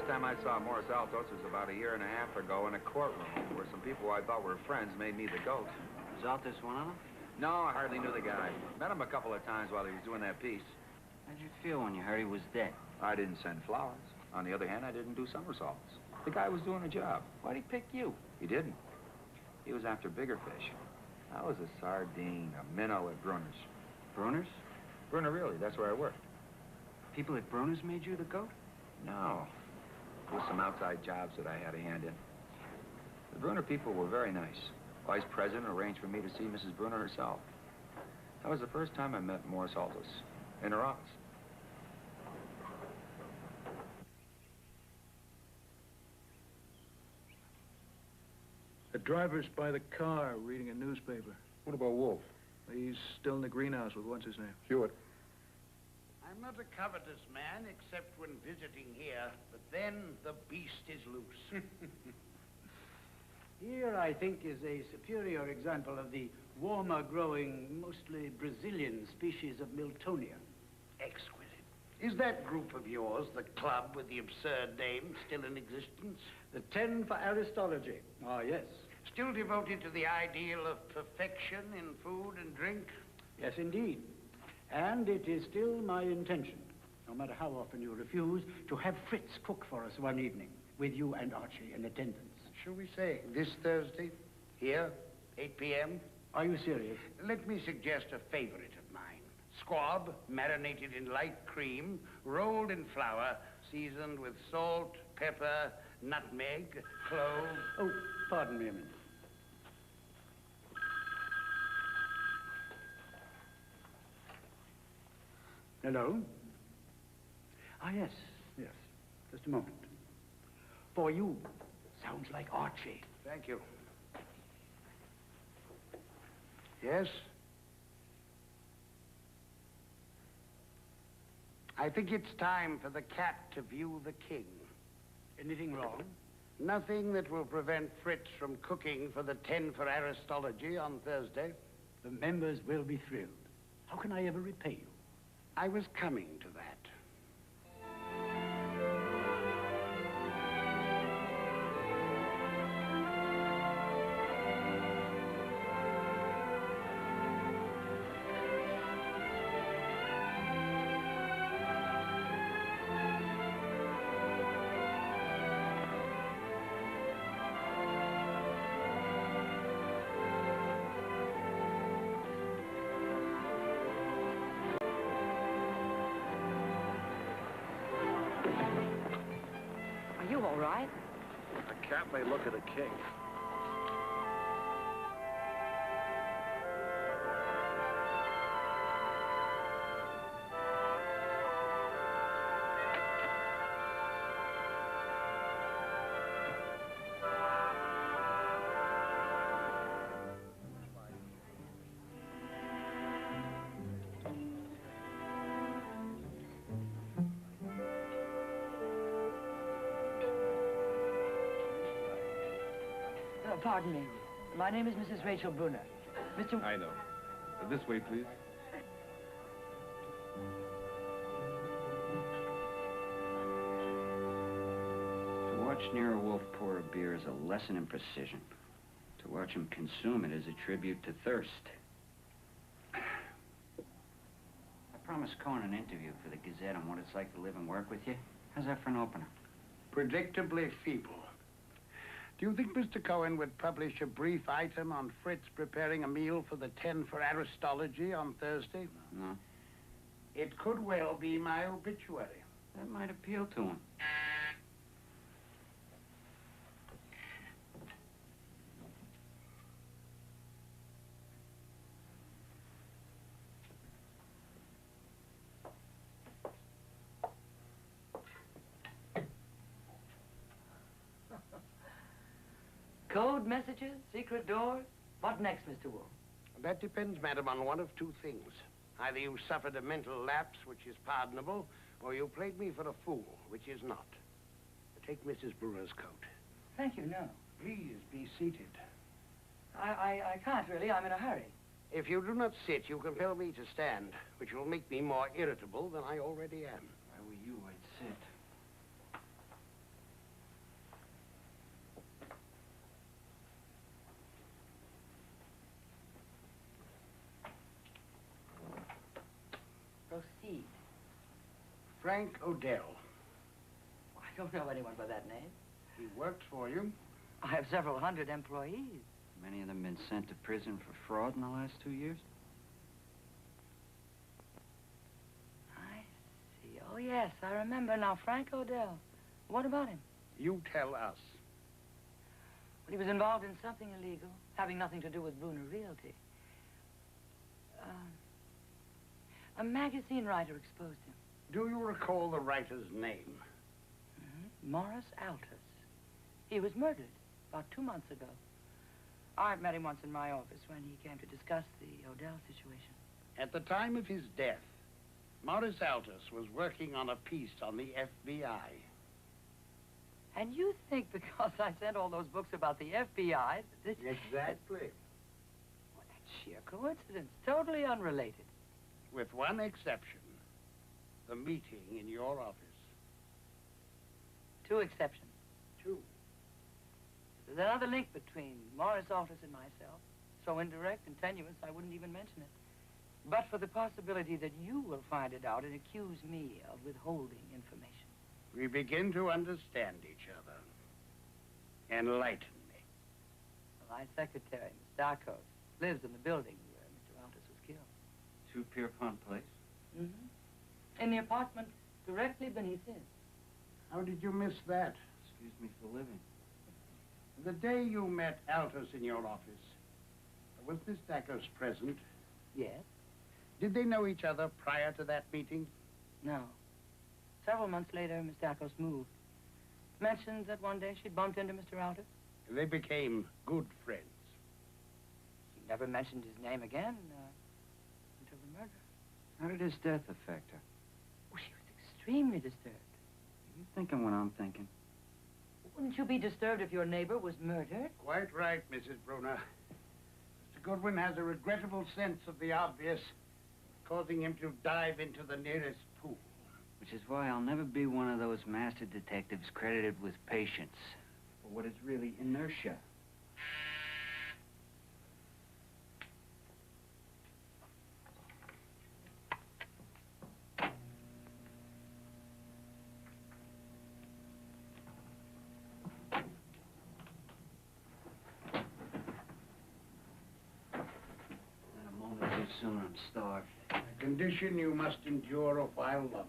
Last time I saw Morris Altos was about a year and a half ago in a courtroom where some people I thought were friends made me the goat. Was Altus one of them? No, I hardly knew the guy. Met him a couple of times while he was doing that piece. How'd you feel when you heard he was dead? I didn't send flowers. On the other hand, I didn't do somersaults. The guy was doing a job. Why'd he pick you? He didn't. He was after bigger fish. I was a sardine, a minnow at Bruner's. Bruner's? Bruner, really. That's where I worked. People at Bruner's made you the goat? No. There were some outside jobs that I had a hand in. The Bruner people were very nice. Vice President arranged for me to see Mrs. Bruner herself. That was the first time I met Morris Altus in her office. The driver's by the car reading a newspaper. What about Wolf? He's still in the greenhouse with what's his name? Hewitt. I'm not a covetous man, except when visiting here, but then the beast is loose. Here, I think, is a superior example of the warmer-growing, mostly Brazilian species of Miltonia. Exquisite. Is that group of yours, the club with the absurd name, still in existence? The 10 for Aristology. Ah, yes. Still devoted to the ideal of perfection in food and drink? Yes, indeed. And it is still my intention, no matter how often you refuse, to have Fritz cook for us one evening, with you and Archie in attendance. Shall we say this Thursday? Here, 8 p.m.? Are you serious? Let me suggest a favorite of mine. Squab, marinated in light cream, rolled in flour, seasoned with salt, pepper, nutmeg, clove. Oh, pardon me a minute. Hello? Ah, yes, yes. Just a moment. For you. Sounds like Archie. Thank you. Yes? I think it's time for the cat to view the king. Anything wrong? Nothing that will prevent Fritz from cooking for the 10 for Aristology on Thursday. The members will be thrilled. How can I ever repay you? I was coming to that. Are you all right? A cat may look at a king. Pardon me. My name is Mrs. Rachel Bruner. Mr. I know. This way, please. To watch Nero Wolfe pour a beer is a lesson in precision. To watch him consume it is a tribute to thirst. I promised Cohen an interview for the Gazette on what it's like to live and work with you. How's that for an opener? Predictably feeble. Do you think Mr. Cohen would publish a brief item on Fritz preparing a meal for the 10 for Aristology on Thursday? No. It could well be my obituary. That might appeal to him. Code messages, secret doors. What next, Mr. Wolfe? That depends, madam, on one of two things. Either you suffered a mental lapse, which is pardonable, or you played me for a fool, which is not. Take Mrs. Brewer's coat. Thank you, no. Please be seated. I can't really. I'm in a hurry. If you do not sit, you compel me to stand, which will make me more irritable than I already am. If I were you, I'd sit. Frank Odell. I don't know anyone by that name. He worked for you. I have several hundred employees. Many of them been sent to prison for fraud in the last 2 years? I see. Oh, yes, I remember now. Frank Odell. What about him? You tell us. Well, he was involved in something illegal, having nothing to do with Bruner Realty. A magazine writer exposed him. Do you recall the writer's name? Morris Altus. He was murdered about 2 months ago. I met him once in my office when he came to discuss the Odell situation. At the time of his death, Morris Altus was working on a piece on the FBI. And you think because I sent all those books about the FBI... Exactly. Well, that's sheer coincidence. Totally unrelated. With one exception. The meeting in your office. 2 exceptions. 2. There's another link between Morris Altus and myself. So indirect and tenuous, I wouldn't even mention it. But for the possibility that you will find it out and accuse me of withholding information. We begin to understand each other. Enlighten me. Well, my secretary, Miss Darkos, lives in the building where Mr. Altus was killed. 2 Pierpont Place? In the apartment directly beneath his. How did you miss that? Excuse me for living. The day you met Altus in your office, was Miss Darkos present? Yes. Did they know each other prior to that meeting? No. Several months later, Miss Darkos moved. Mentioned that one day she'd bumped into Mr. Altus. They became good friends. She never mentioned his name again until the murder. How did his death affect her? Oh, she was extremely disturbed. Are you thinking what I'm thinking? Wouldn't you be disturbed if your neighbor was murdered? Quite right, Mrs. Bruner. Mr. Goodwin has a regrettable sense of the obvious, causing him to dive into the nearest pool. Which is why I'll never be one of those master detectives credited with patience for what is really inertia. Soon I'm starved. A condition you must endure a while longer.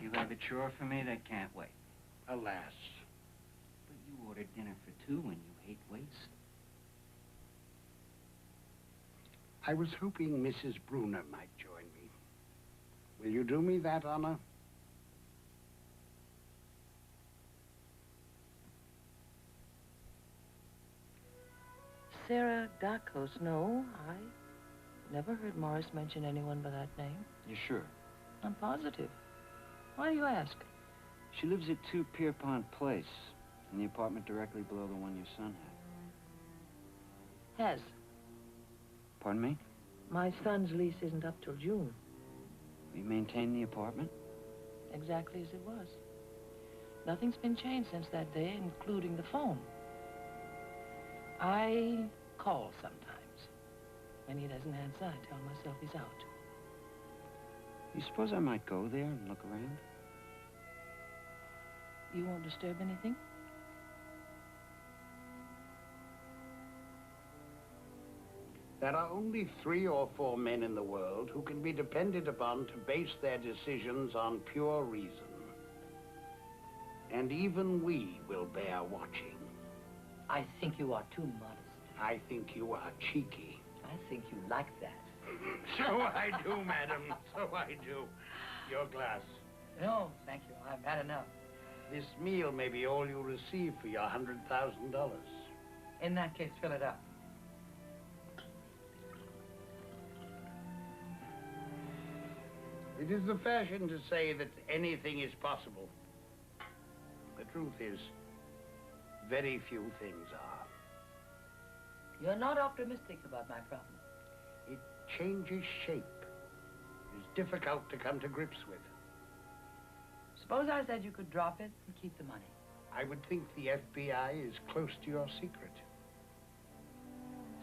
You have a chore for me that can't wait. Alas. But you ordered dinner for 2 and you hate waste. I was hoping Mrs. Bruner might join me. Will you do me that honor? Sarah Darkos, no. I never heard Morris mention anyone by that name. You sure? I'm positive. Why do you ask? She lives at 2 Pierpont Place, in the apartment directly below the one your son had. Has. Pardon me? My son's lease isn't up till June. You maintain the apartment? Exactly as it was. Nothing's been changed since that day, including the phone. I call sometimes. When he doesn't answer, I tell myself he's out. You suppose I might go there and look around? You won't disturb anything? There are only 3 or 4 men in the world who can be depended upon to base their decisions on pure reason. And even we will bear watching. I think you are too modest. I think you are cheeky. I think you like that. So I do, madam. So I do. Your glass. No, thank you. I've had enough. This meal may be all you receive for your $100,000. In that case, fill it up. It is the fashion to say that anything is possible. The truth is, very few things are. You're not optimistic about my problem. It changes shape. It is difficult to come to grips with. Suppose I said you could drop it and keep the money. I would think the FBI is close to your secret.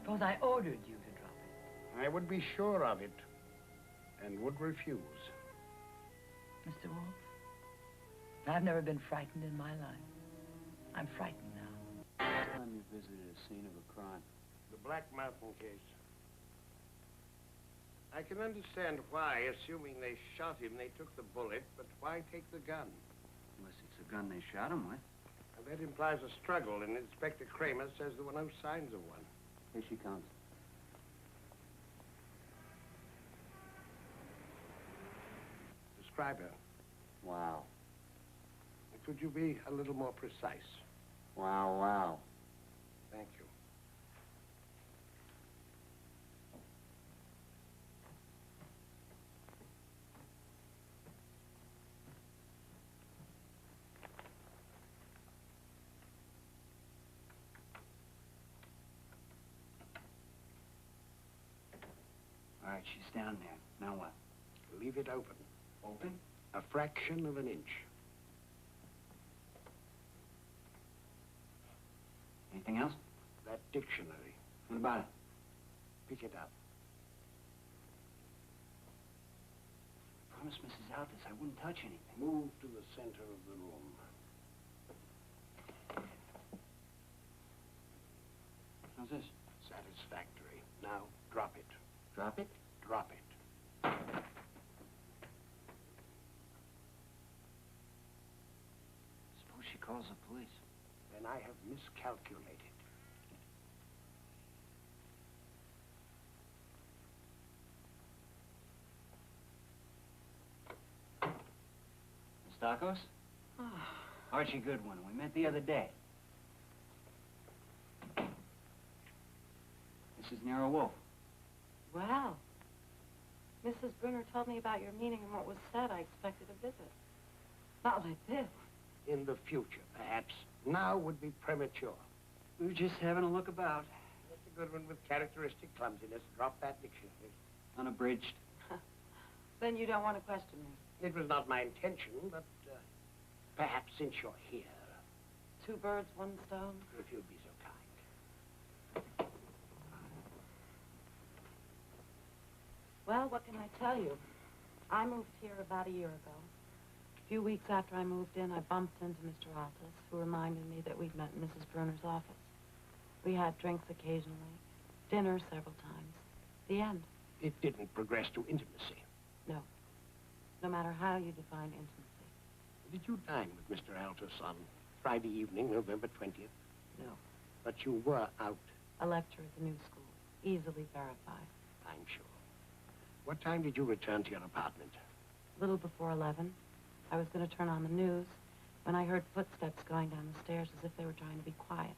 Suppose I ordered you to drop it. I would be sure of it. and would refuse. Mr. Wolfe, I've never been frightened in my life. I'm frightened now. Last time you visited a scene of a crime? The Black Mountain case. I can understand why, assuming they shot him, they took the bullet, but why take the gun? Unless it's the gun they shot him with. And that implies a struggle, and Inspector Kramer says there were no signs of one. Here she comes. Describe her. Wow. Could you be a little more precise? Wow, wow. Thank you. All right, she's down there. Now what? Leave it open. Open? A fraction of an inch. Anything else? That dictionary. What about it? Pick it up. Promise Mrs. Altus I wouldn't touch anything. Move to the center of the room. How's this? Satisfactory. Now, drop it. Drop it? Drop it. Suppose she calls the police. Then I have miscalculated. Miss Tacos? Archie Goodwin. We met the other day. This is Nero Wolfe. Well, Mrs. Brunner told me about your meeting and what was said. I expected a visit. Not like this. In the future, perhaps. Now would be premature. We were just having a look about. Mr. Goodwin, with characteristic clumsiness, drop that dictionary. Unabridged. Then you don't want to question me. It was not my intention, but perhaps since you're here, 2 birds, 1 stone. if you'd be so kind. Well, what can I tell you? I moved here about a year ago. A few weeks after I moved in, I bumped into Mr. Altus, who reminded me that we'd met in Mrs. Brunner's office. We had drinks occasionally, dinner several times. The end. It didn't progress to intimacy. No. No matter how you define intimacy. Did you dine with Mr. Altus on Friday evening, November 20th? No. But you were out. A lecture at the new school. Easily verified. I'm sure. What time did you return to your apartment? A little before 11. I was going to turn on the news when I heard footsteps going down the stairs as if they were trying to be quiet.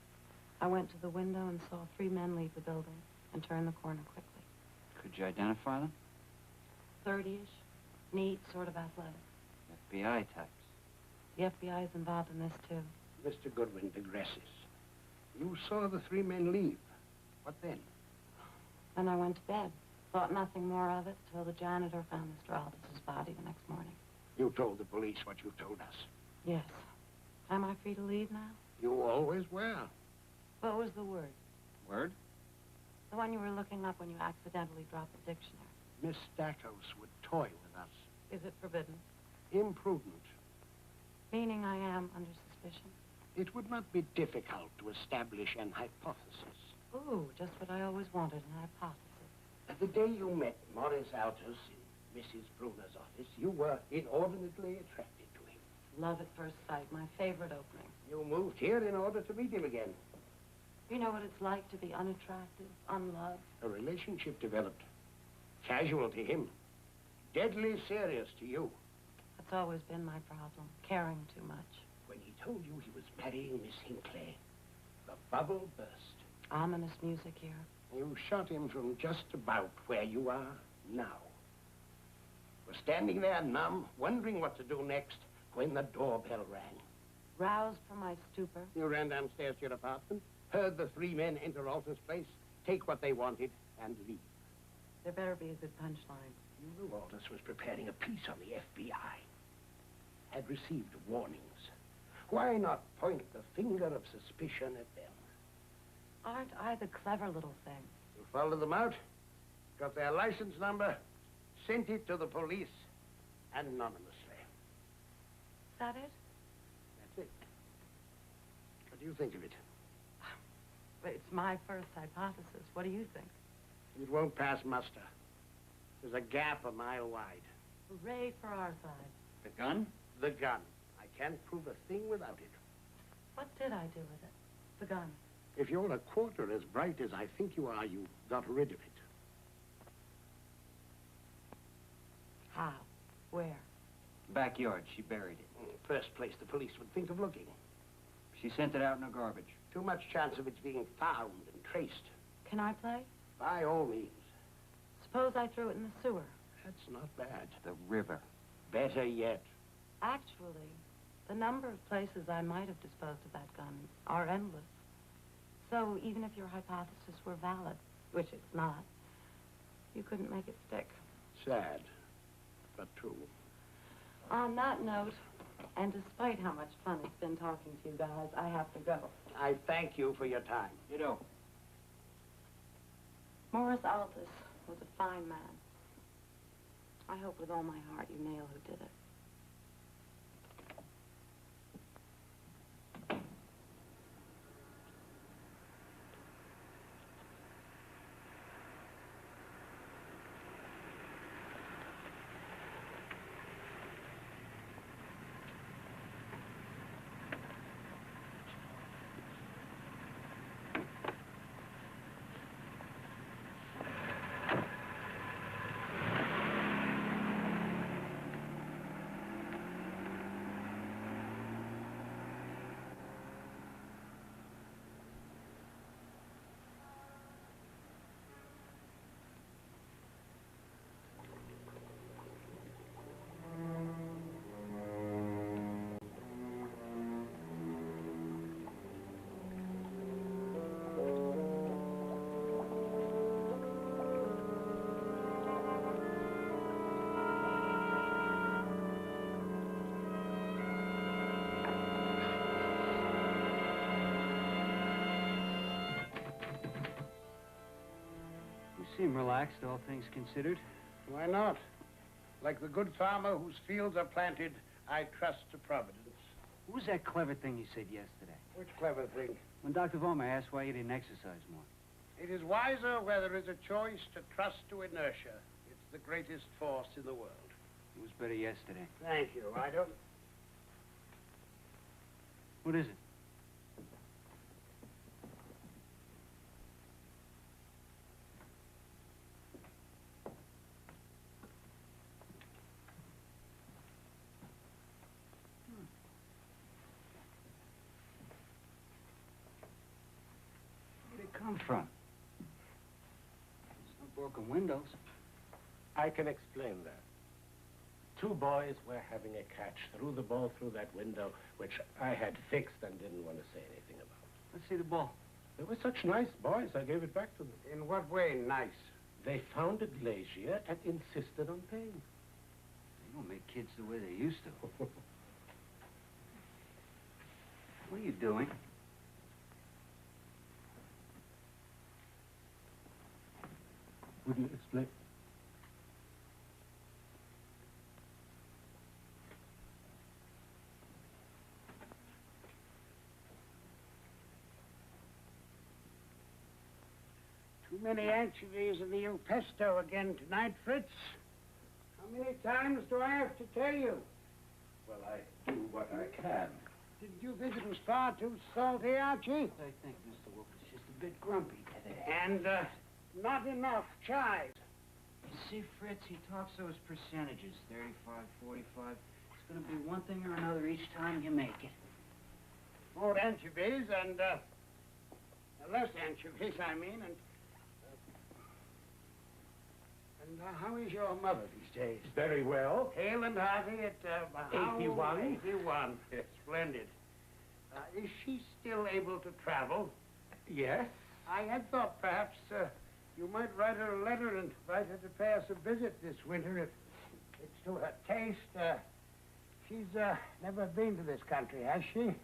I went to the window and saw 3 men leave the building and turn the corner quickly. Could you identify them? 30-ish. Neat, sort of athletic. FBI types. The FBI is involved in this, too. Mr. Goodwin digresses. You saw the 3 men leave. What then? Then I went to bed. Thought nothing more of it till the janitor found Mr. Aldous' body the next morning. You told the police what you told us. Yes. Am I free to leave now? You always were. What was the word? Word? The one you were looking up when you accidentally dropped the dictionary. Miss Stackhouse would toy with us. Is it forbidden? Imprudent. Meaning I am under suspicion? It would not be difficult to establish an hypothesis. Ooh, just what I always wanted, an hypothesis. The day you met Morris Altus in Mrs. Brunner's office, you were inordinately attracted to him. Love at first sight, my favorite opening. You moved here in order to meet him again. You know what it's like to be unattractive, unloved? A relationship developed. Casual to him. Deadly serious to you. That's always been my problem, caring too much. When he told you he was marrying Miss Hinckley, the bubble burst. Ominous music here. You shot him from just about where you are now. We're standing there numb, wondering what to do next, when the doorbell rang. Roused from my stupor. You ran downstairs to your apartment, heard the 3 men enter Alton's place, take what they wanted, and leave. There better be a good punchline. You knew Aldous was preparing a piece on the FBI. Had received warnings. Why not point the finger of suspicion at them? Aren't I the clever little thing? You followed them out, got their license number, sent it to the police anonymously. Is that it? That's it. What do you think of it? It's my first hypothesis. What do you think? It won't pass muster. There's a gap a mile wide. Hooray for our side. The gun? The gun. I can't prove a thing without it. What did I do with it? The gun. If you're a quarter as bright as I think you are, you got rid of it. How? Where? Backyard. She buried it. First place the police would think of looking. She sent it out in her garbage. Too much chance of its being found and traced. Can I play? By all means. Suppose I threw it in the sewer. That's not bad. The river. Better yet. Actually, the number of places I might have disposed of that gun are endless. So even if your hypothesis were valid, which it's not, you couldn't make it stick. Sad, but true. On that note, and despite how much fun it's been talking to you guys, I have to go. I thank you for your time. You know. Morris Altus was a fine man. I hope with all my heart you nail who did it. You seem relaxed, all things considered. Why not? Like the good farmer whose fields are planted, I trust to Providence. What was that clever thing you said yesterday? Which clever thing? When Dr. Vollmer asked why you didn't exercise more. It is wiser where there is a choice to trust to inertia. It's the greatest force in the world. It was better yesterday. Thank you. I don't... What is it? Where'd it come from? There's no broken windows. I can explain that. Two boys were having a catch, threw the ball through that window, which I had fixed and didn't want to say anything about. Let's see the ball. They were such nice boys, I gave it back to them. In what way, nice? They found a glazier and insisted on paying. They don't make kids the way they used to. What are you doing? Would you explain? Too many anchovies in the El Pesto again tonight, Fritz. How many times do I have to tell you? Well, I do what I can. Didn't you think it was far too salty, Archie? I think Mr. Wolfe is just a bit grumpy today. And, not enough chives. You see, Fritz, he talks those percentages, 35, 45. It's going to be one thing or another each time you make it. More anchovies and, less anchovies, I mean, and how is your mother these days? Very well. Hale and hearty at, 81. 81. Splendid. Is she still able to travel? Yes. I had thought perhaps, you might write her a letter and invite her to pay us a visit this winter if it's to her taste. She's, never been to this country, has she?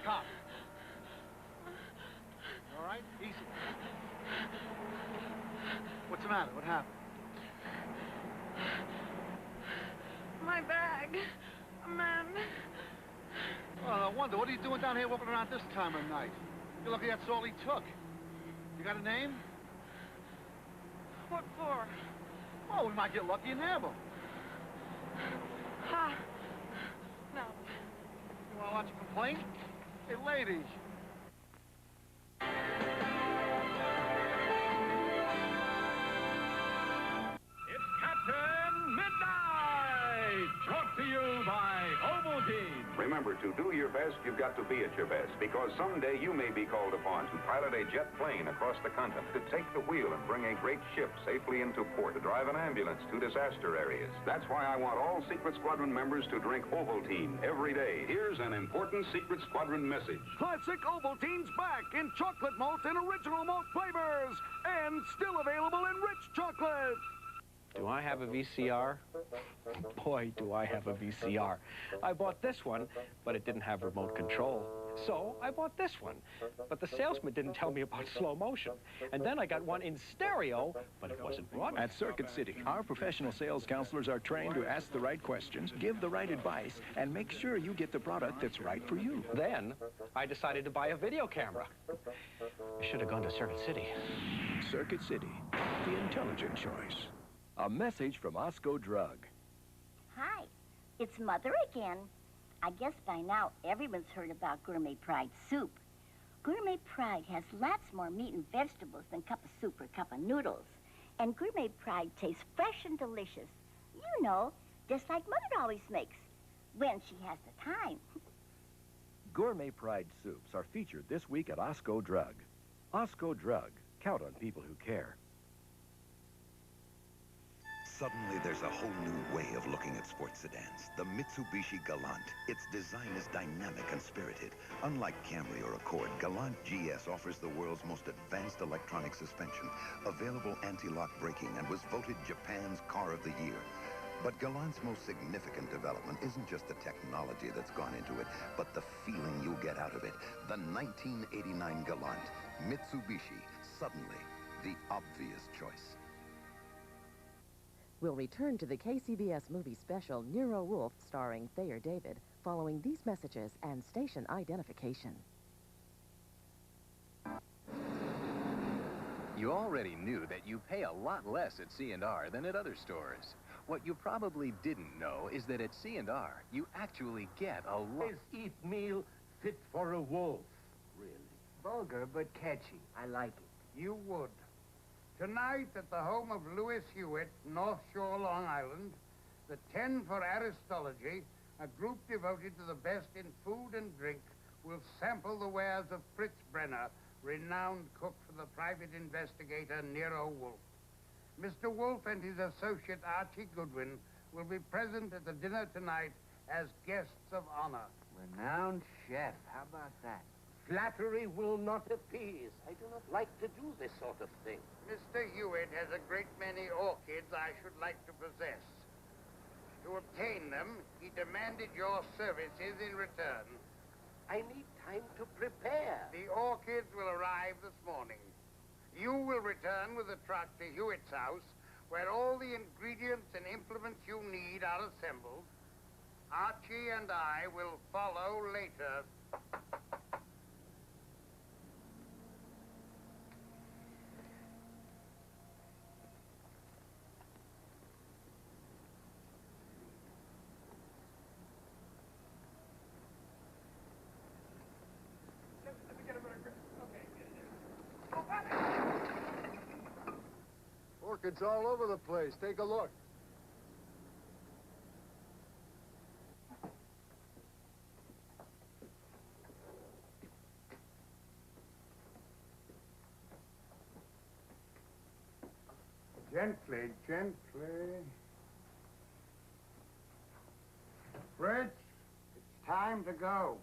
cop. All right? Easy. What's the matter? What happened? My bag. A man. Oh, no wonder. What are you doing down here walking around this time of night? You're lucky that's all he took. You got a name? What for? Oh, we might get lucky and nab him. Ha! No. You want to watch a complaint? Hey, ladies. It's Captain Midnight! Brought to you by Ovaltine. Remember, to do your best, you've got to be at your best, because someday you may be called upon to pilot a jet plane across the continent, to take the wheel and bring a great ship safely into port, to drive an ambulance to disaster areas. That's why I want all Secret Squadron members to drink Ovaltine every day. Here's an important Secret Squadron message. Classic Ovaltine's back in chocolate malt and original malt flavors, and still available in rich chocolate. Do I have a VCR? Boy, do I have a VCR. I bought this one, but it didn't have remote control. So I bought this one, but the salesman didn't tell me about slow motion. And then I got one in stereo, but it wasn't broadcast. At Circuit City, our professional sales counselors are trained to ask the right questions, give the right advice, and make sure you get the product that's right for you. Then I decided to buy a video camera. I should have gone to Circuit City. Circuit City, the intelligent choice. A message from Osco Drug. Hi, it's Mother again. I guess by now everyone's heard about Gourmet Pride soup. Gourmet Pride has lots more meat and vegetables than cup of soup or cup of noodles. And Gourmet Pride tastes fresh and delicious. You know, just like Mother always makes, when she has the time. Gourmet Pride soups are featured this week at Osco Drug. Osco Drug. Count on people who care. Suddenly, there's a whole new way of looking at sports sedans. The Mitsubishi Galant. Its design is dynamic and spirited. Unlike Camry or Accord, Galant GS offers the world's most advanced electronic suspension, available anti-lock braking, and was voted Japan's Car of the Year. But Galant's most significant development isn't just the technology that's gone into it, but the feeling you'll get out of it. The 1989 Galant. Mitsubishi. Suddenly, the obvious choice. We'll return to the KCBS movie special Nero Wolfe starring Thayer David following these messages and station identification. You already knew that you pay a lot less at C&R than at other stores. What you probably didn't know is that at C&R, you actually get a lot. Eat meal fit for a wolf. Really? Vulgar but catchy. I like it. You would. Tonight, at the home of Louis Hewitt, North Shore, Long Island, the 10 for Aristology, a group devoted to the best in food and drink, will sample the wares of Fritz Brenner, renowned cook for the private investigator Nero Wolfe. Mr. Wolfe and his associate Archie Goodwin will be present at the dinner tonight as guests of honor. Renowned chef. How about that? Flattery will not appease. I do not like to do this sort of thing. Mr. Hewitt has a great many orchids I should like to possess. To obtain them, he demanded your services in return. I need time to prepare. The orchids will arrive this morning. You will return with a truck to Hewitt's house, where all the ingredients and implements you need are assembled. Archie and I will follow later. Orchids all over the place. Take a look. Gently, gently. Fritz, it's time to go.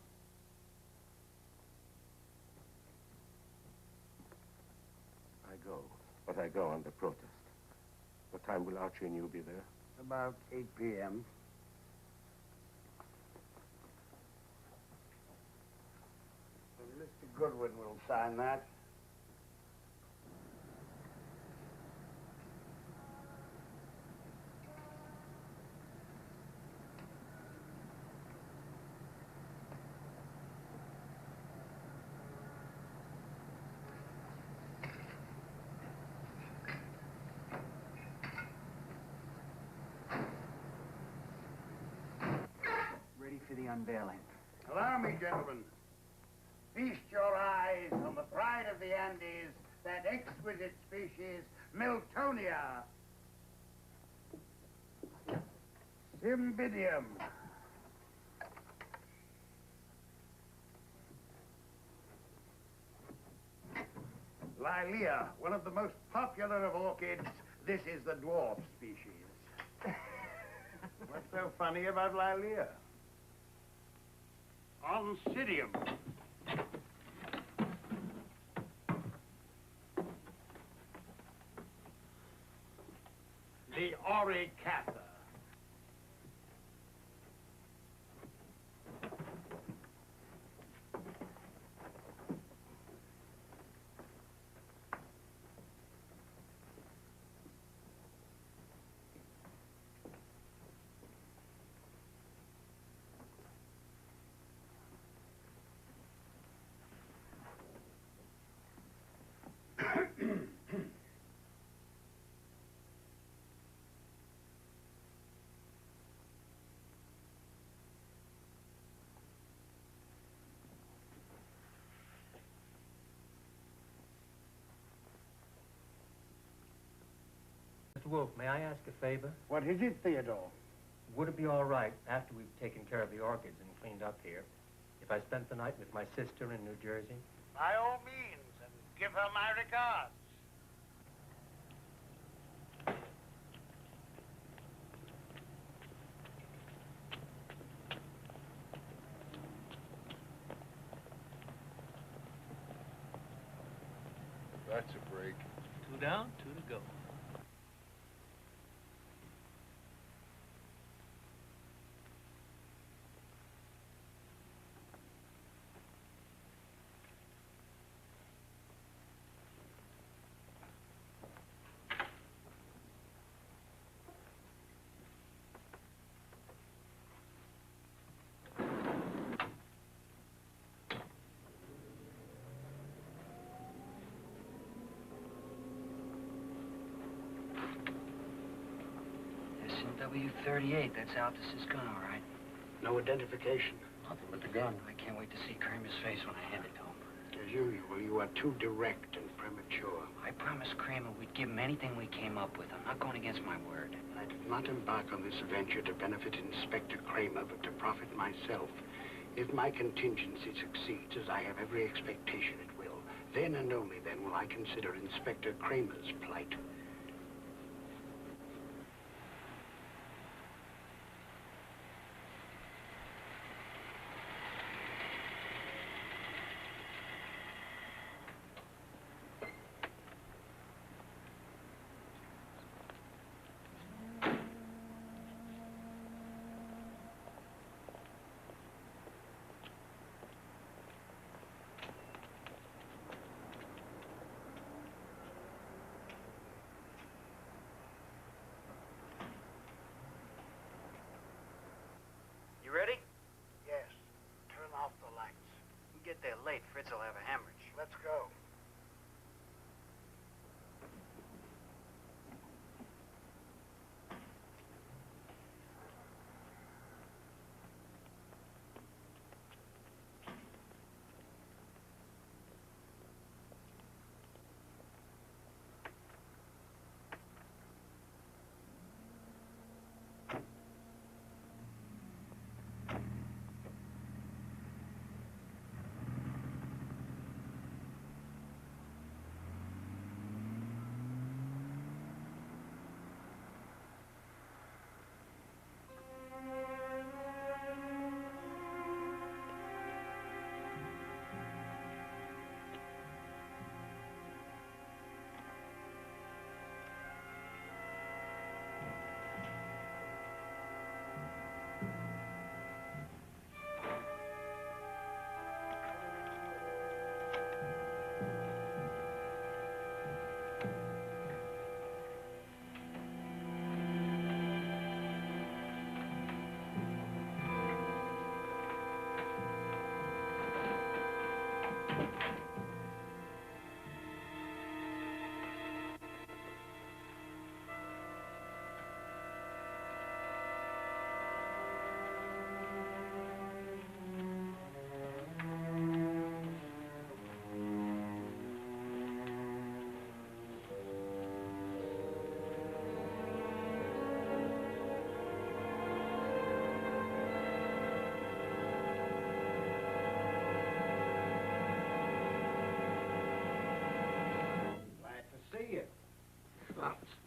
I go, but I go under protest. What time will Archie and you be there? About 8 p.m. Goodwin will sign that. Ready for the unveiling. Allow me, gentlemen. Feast your eyes on the pride of the Andes, that exquisite species, Miltonia. Cymbidium. Lilia, one of the most popular of orchids. This is the dwarf species. What's so funny about Lilia? Oncidium. The Auricata. Mr. Wolfe, may I ask a favor? What is it, Theodore? Would it be all right, after we've taken care of the orchids and cleaned up here, if I spent the night with my sister in New Jersey? By all means, and give her my regards. That's a break. 2 down, 2 to go. W38, that's Altus's gun, all right? No identification. Nothing but the gun. I can't wait to see Kramer's face when I hand it to him. As usual, you are too direct and premature. I promised Kramer we'd give him anything we came up with. I'm not going against my word. I did not embark on this venture to benefit Inspector Kramer, but to profit myself. If my contingency succeeds, as I have every expectation it will, then and only then will I consider Inspector Kramer's plight. You ready? Yes. Turn off the lights. We get there late, Fritz will have a hemorrhage. Let's go.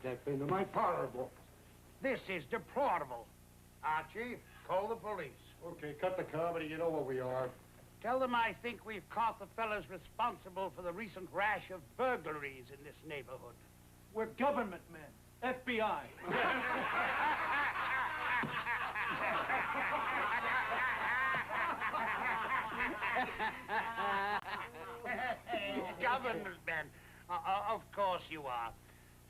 step into my parlor, boy. This is deplorable. Archie, call the police. Okay, cut the comedy. You know what we are. Tell them I think we've caught the fellows responsible for the recent rash of burglaries in this neighborhood. We're government men. FBI. Government men. Of course you are.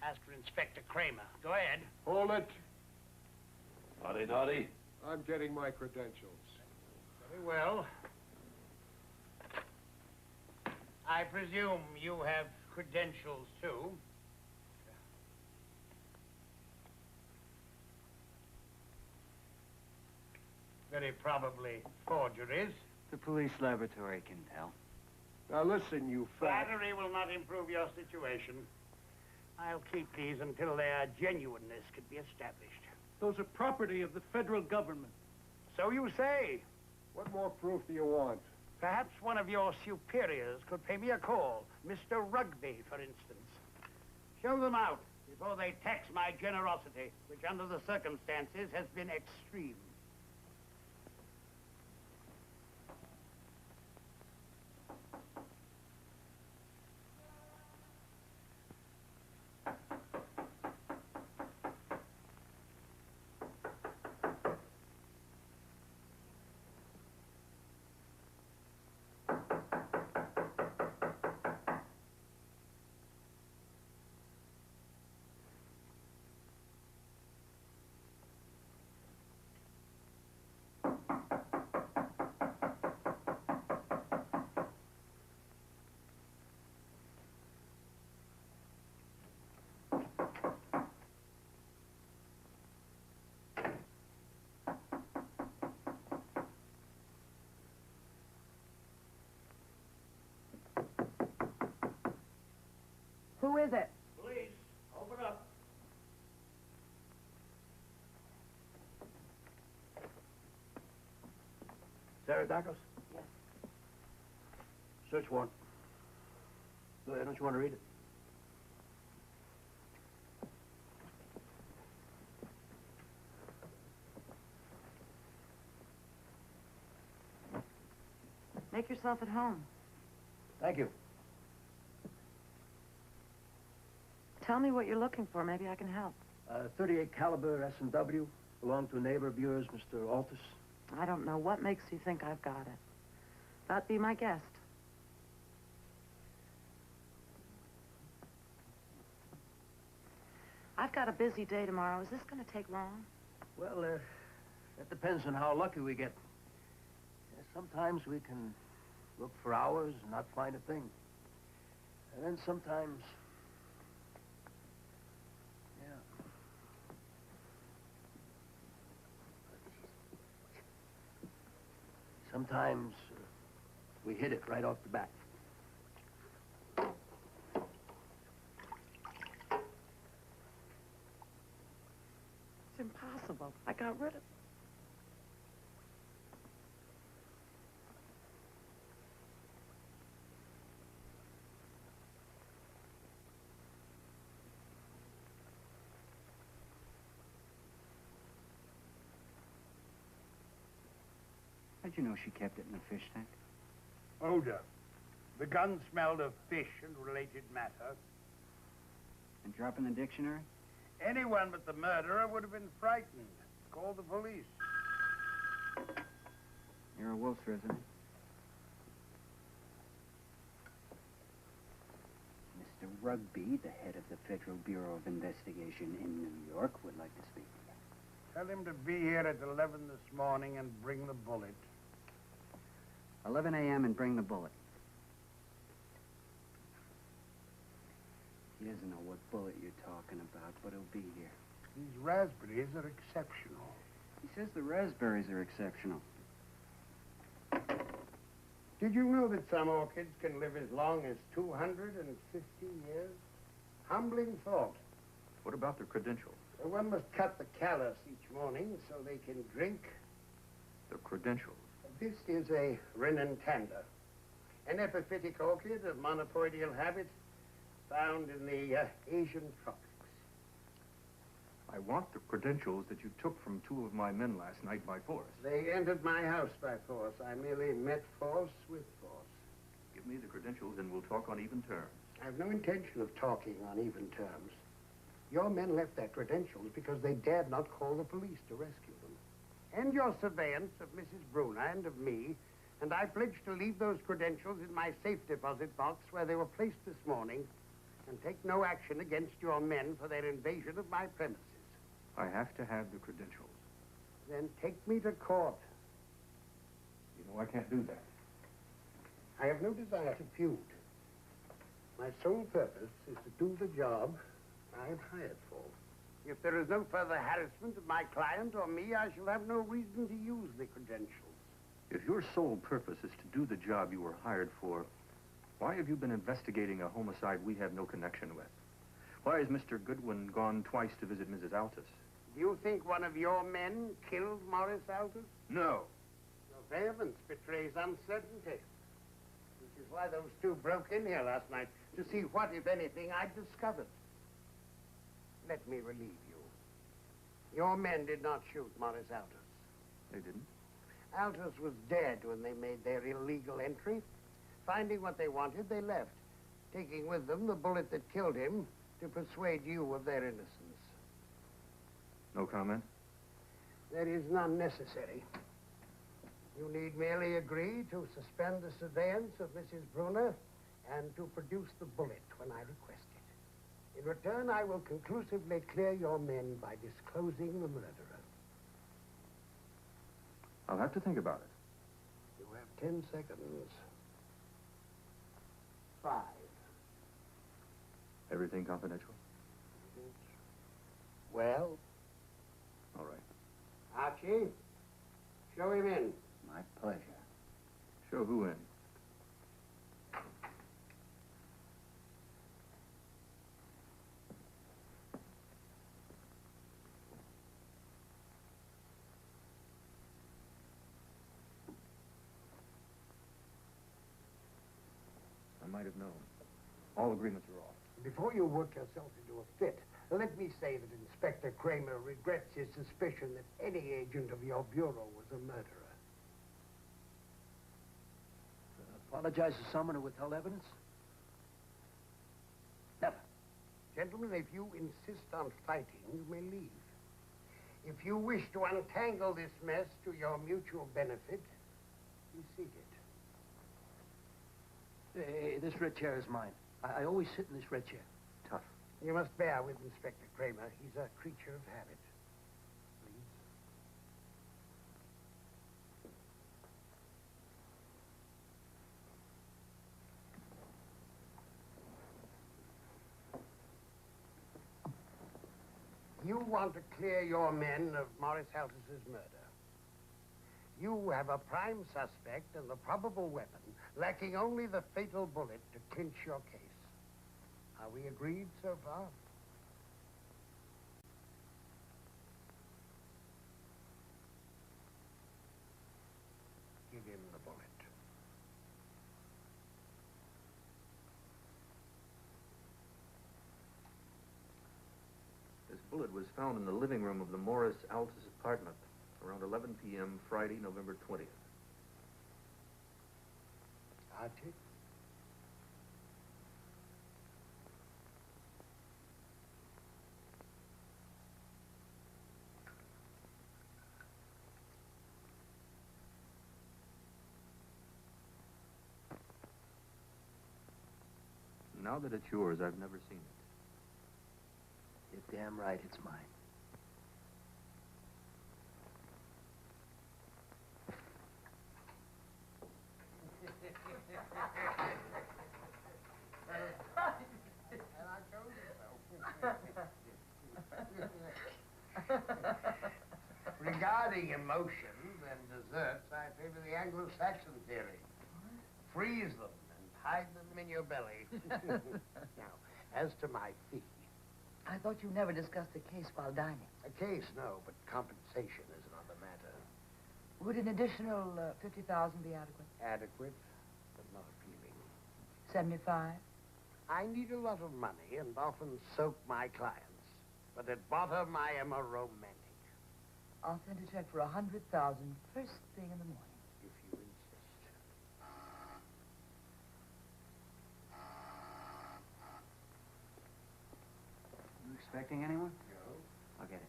Ask for Inspector Kramer. Go ahead. Hold it. Howdy, howdy. I'm getting my credentials. Very well. I presume you have credentials, too. Very probably forgeries. The police laboratory can tell. Now listen, you fat... Flattery will not improve your situation. I'll keep these until their genuineness can be established. Those are property of the federal government. So you say. What more proof do you want? Perhaps one of your superiors could pay me a call. Mr. Rugby, for instance. Show them out before they tax my generosity, which under the circumstances has been extreme. Who is it? Police, open up. Sarah Dacos? Yes. Search warrant. Go ahead, don't you want to read it? Make yourself at home. Thank you. Tell me what you're looking for. Maybe I can help. 38 caliber S&W belonged to a neighbor of yours, Mr. Altus. I don't know what makes you think I've got it. But be my guest. I've got a busy day tomorrow. Is this going to take long? Well, that depends on how lucky we get. Sometimes we can look for hours and not find a thing. And then sometimes... Sometimes we hit it right off the bat. It's impossible. I got rid of it. How'd you know she kept it in the fish tank? Odor. The gun smelled of fish and related matter. And drop in the dictionary? Anyone but the murderer would have been frightened. Call the police. Nero Wolfe, isn't it? Mr. Rugby, the head of the Federal Bureau of Investigation in New York, would like to speak to you. Tell him to be here at 11 this morning and bring the bullet. 11 a.m. and bring the bullet. He doesn't know what bullet you're talking about, but he'll be here. These raspberries are exceptional. He says the raspberries are exceptional. Did you know that some orchids can live as long as 250 years? Humbling thought. What about their credentials? Well, one must cut the callus each morning so they can drink. Their credentials? This is a renantanda, an epiphytic orchid of monopoidial habit found in the Asian tropics. I want the credentials that you took from 2 of my men last night by force. They entered my house by force. I merely met force with force. Give me the credentials and we'll talk on even terms. I have no intention of talking on even terms. Your men left their credentials because they dared not call the police to rescue them. End your surveillance of Mrs. Bruner and of me, and I pledge to leave those credentials in my safe deposit box where they were placed this morning, and take no action against your men for their invasion of my premises. I have to have the credentials. Then take me to court. You know I can't do that. I have no desire to feud. My sole purpose is to do the job I am hired for. If there is no further harassment of my client or me, I shall have no reason to use the credentials. If your sole purpose is to do the job you were hired for, why have you been investigating a homicide we have no connection with? Why has Mr. Goodwin gone twice to visit Mrs. Altus? Do you think one of your men killed Morris Altus? No. Your vehemence betrays uncertainty. Which is why those two broke in here last night, to see what, if anything, I'd discovered. Let me relieve you. Your men did not shoot Morris Altus. They didn't? Altus was dead when they made their illegal entry. Finding what they wanted, they left, taking with them the bullet that killed him to persuade you of their innocence. No comment? There is none necessary. You need merely agree to suspend the surveillance of Mrs. Bruner and to produce the bullet when I request it. In return, I will conclusively clear your men by disclosing the murderer. I'll have to think about it. You have 10 seconds. 5. Everything confidential? Well? All right. Archie, show him in. My pleasure. Show who in? I might have known. All agreements are off. Before you work yourself into a fit, let me say that Inspector Kramer regrets his suspicion that any agent of your bureau was a murderer. Apologize to someone who withheld evidence? Never. Gentlemen, if you insist on fighting, you may leave. If you wish to untangle this mess to your mutual benefit, be seated. This red chair is mine. I always sit in this red chair. Tough. You must bear with Inspector Kramer. He's a creature of habit. Please. You want to clear your men of Morris Altus's murder. You have a prime suspect and the probable weapon, lacking only the fatal bullet to clinch your case. Are we agreed so far? Give him the bullet. This bullet was found in the living room of the Morris Altus apartment around 11 p.m. Friday, November 20th. Archie? Now that it's yours, I've never seen it. You're damn right it's mine. Regarding emotions and desserts, I favor the Anglo-Saxon theory. Freeze them and hide them in your belly. Now, as to my fee. I thought you never discussed the case while dining. A case, no, but compensation is another matter. Would an additional 50,000 be adequate? Adequate, but not appealing. 75? I need a lot of money and often soak my clients. But at bottom, I am a romantic. I'll send a check for 100,000 first thing in the morning. If you insist. You expecting anyone? No. I'll get it.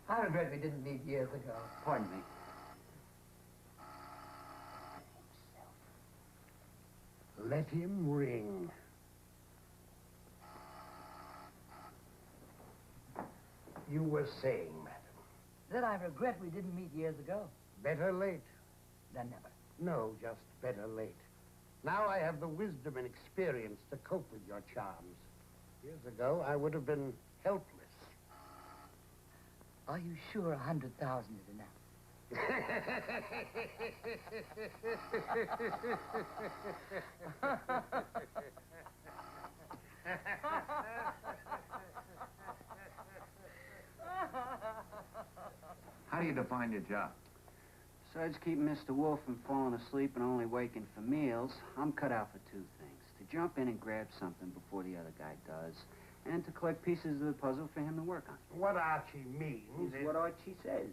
I regret we didn't meet years ago. Pardon me. Let him ring. You were saying, madam. That I regret we didn't meet years ago. Better late. Than never. No, just better late. Now I have the wisdom and experience to cope with your charms. Years ago, I would have been helpless. Are you sure 100,000 is enough? How do you define your job? Besides keeping Mr. Wolfe from falling asleep and only waking for meals, I'm cut out for two things. To jump in and grab something before the other guy does, and to collect pieces of the puzzle for him to work on. What Archie means is what Archie says.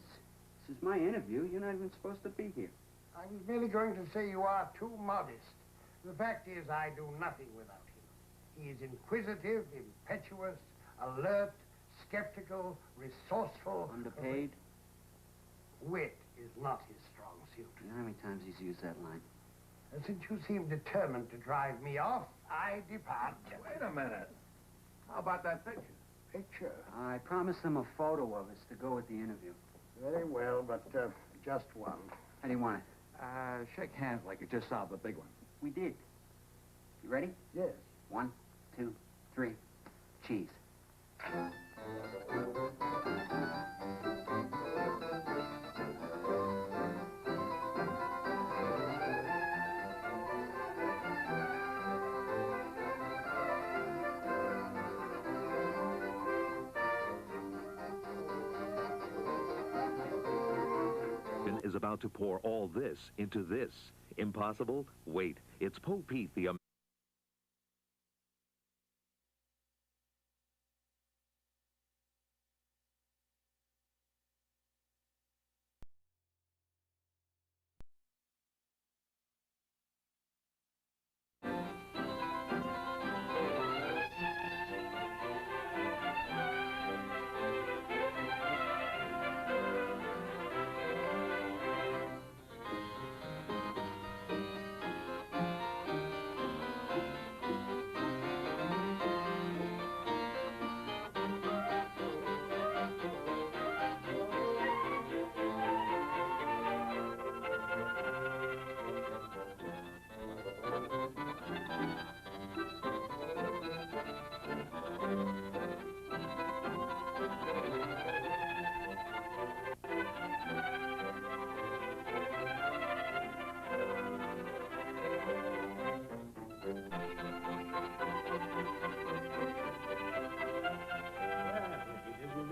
This is my interview. You're not even supposed to be here. I was merely going to say you are too modest. The fact is, I do nothing without him. He is inquisitive, impetuous, alert, skeptical, resourceful. Underpaid? Wit is not his strong suit. You know how many times he's used that line? Since you seem determined to drive me off, I depart. Wait a minute. How about that picture? Picture? I promised them a photo of us to go with the interview. Very well, but just one. How do you want it? Shake hands like you just solved the big one. We did. You ready? Yes. 1, 2, 3. Cheese. Is about to pour all this into this. Impossible? Wait. It's Poe Pete, the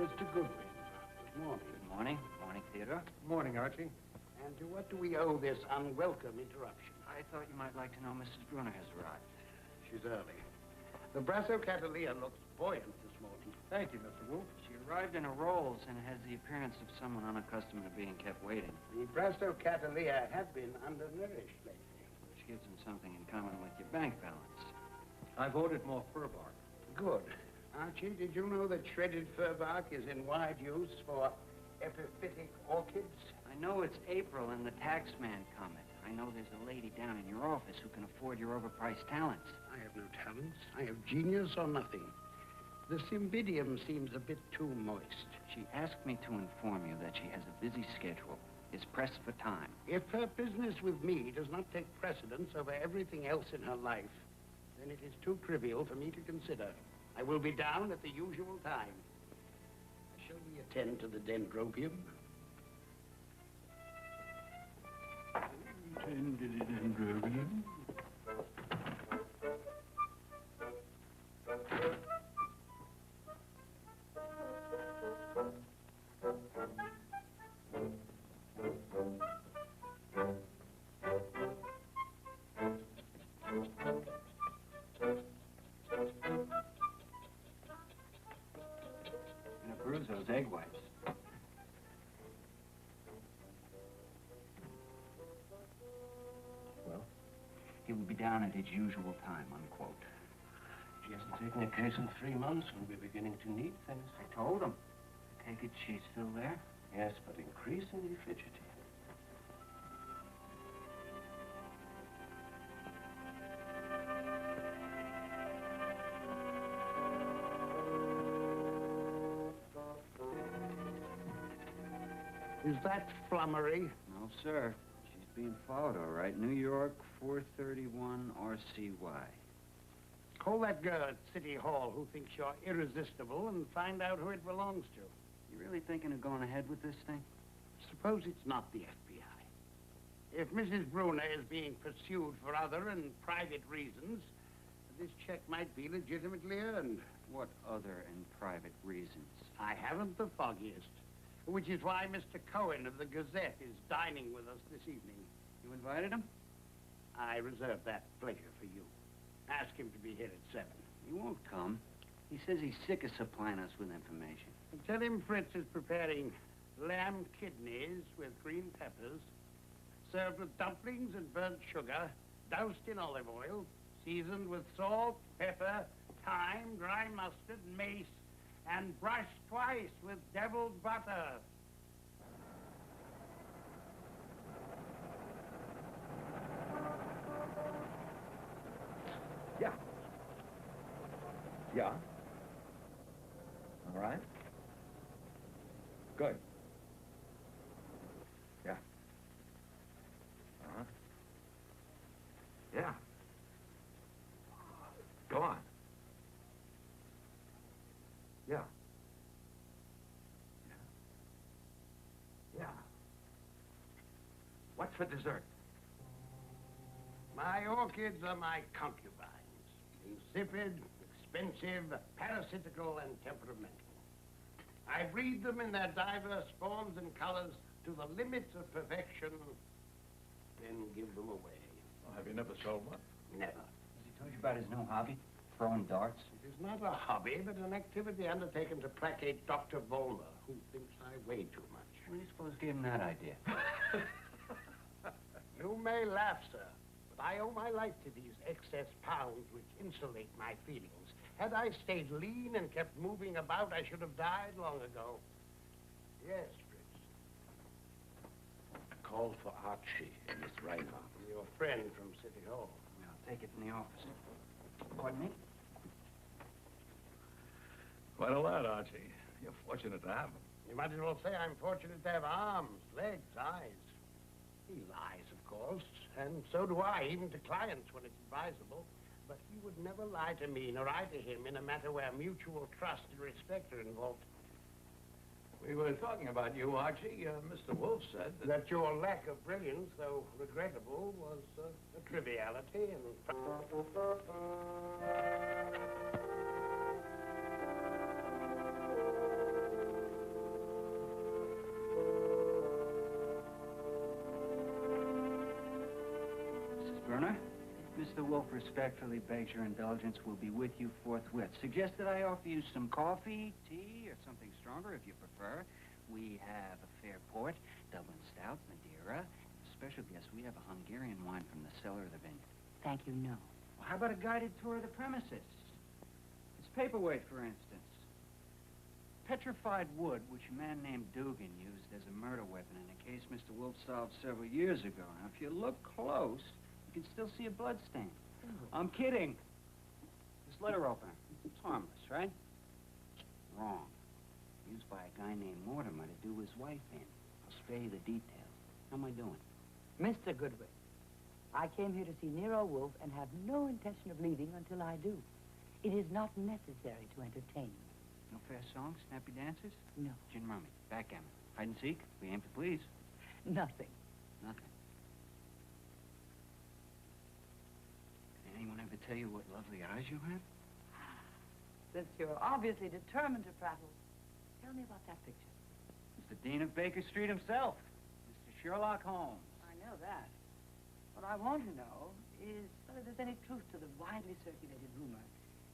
Mr. Goodwin. Good morning. Good morning. Morning, Theodore. Morning, Archie. And to what do we owe this unwelcome interruption? I thought you might like to know Mrs. Bruner has arrived. She's early. The Brasso Catalina looks buoyant this morning. Thank you, Mr. Wolfe. She arrived in a Rolls and has the appearance of someone unaccustomed to being kept waiting. The Brasso Catalina have been undernourished lately. Which gives them something in common with your bank balance. I've ordered more fur bark. Good. Archie, did you know that shredded fur bark is in wide use for epiphytic orchids? I know it's April and the tax man coming. I know there's a lady down in your office who can afford your overpriced talents. I have no talents. I have genius or nothing. The cymbidium seems a bit too moist. She asked me to inform you that she has a busy schedule, is pressed for time. If her business with me does not take precedence over everything else in her life, then it is too trivial for me to consider. I will be down at the usual time. Shall we attend to the dendrobium? Attend to the dendrobium. he will be down at his usual time, unquote. She hasn't taken a case in 3 months and we're beginning to need things. I told him. I take it she's still there? Yes, but increasingly fidgety. Is that flummery? No, sir. She's being followed, all right. New York, 431 RCY. Call that girl at City Hall who thinks you're irresistible and find out who it belongs to. You really thinking of going ahead with this thing? Suppose it's not the FBI. If Mrs. Bruner is being pursued for other and private reasons, this check might be legitimately earned. What other and private reasons? I haven't the foggiest. Which is why Mr. Cohen of the Gazette is dining with us this evening. You invited him? I reserve that pleasure for you. Ask him to be here at 7. He won't come. He says he's sick of supplying us with information. And tell him Fritz is preparing lamb kidneys with green peppers, served with dumplings and burnt sugar, doused in olive oil, seasoned with salt, pepper, thyme, dry mustard, mace, and brushed twice with deviled butter. Yeah. Yeah. All right. Good. Yeah. Uh-huh. Yeah. Go on. Yeah. Yeah. What's for dessert? My orchids are my concubines. Insipid, expensive, parasitical, and temperamental. I breed them in their diverse forms and colors to the limits of perfection, then give them away. Well, have you never sold one? Never. Has he told you about his new hobby? Throwing darts? It is not a hobby, but an activity undertaken to placate Dr. Volmer, who thinks I weigh too much. When do you suppose gave him that idea? You may laugh, sir, but I owe my life to these excess pounds which insulate my feelings. Had I stayed lean and kept moving about, I should have died long ago. Yes, Fritz. A call for Archie, Miss Reinhardt. Your friend from City Hall. I'll take it in the office. Pardon me? Quite a lot, Archie. You're fortunate to have him. You might as well say I'm fortunate to have arms, legs, eyes. He lies, of course, and so do I, even to clients when it's advisable. But he would never lie to me, nor I to him, in a matter where mutual trust and respect are involved. We were talking about you, Archie. Mr. Wolfe said that your lack of brilliance, though regrettable, was a triviality and... Mrs. Bruner, Mr. Wolfe respectfully begs your indulgence. We'll be with you forthwith. Suggest that I offer you some coffee, tea, or something stronger if you prefer. We have a fair port, Dublin Stout, Madeira. Special guest, we have a Hungarian wine from the cellar of the vineyard. Thank you, no. Well, how about a guided tour of the premises? It's paperweight, for instance. Petrified wood, which a man named Dugan used as a murder weapon in a case Mr. Wolfe solved several years ago. Now, if you look close, you can still see a blood stain. I'm kidding. This letter opener, it's harmless, right? Wrong. Used by a guy named Mortimer to do his wife in. I'll spare you the details. How am I doing? Mr. Goodwin, I came here to see Nero Wolfe and have no intention of leaving until I do. It is not necessary to entertain me. No fast songs, snappy dances? No. Gin rummy, backgammon, hide and seek. We aim to please. Nothing. Nothing. Did anyone ever tell you what lovely eyes you have? Since you're obviously determined to prattle, tell me about that picture. It's the Dean of Baker Street himself, Mr. Sherlock Holmes. I know that. What I want to know is whether there's any truth to the widely circulated rumor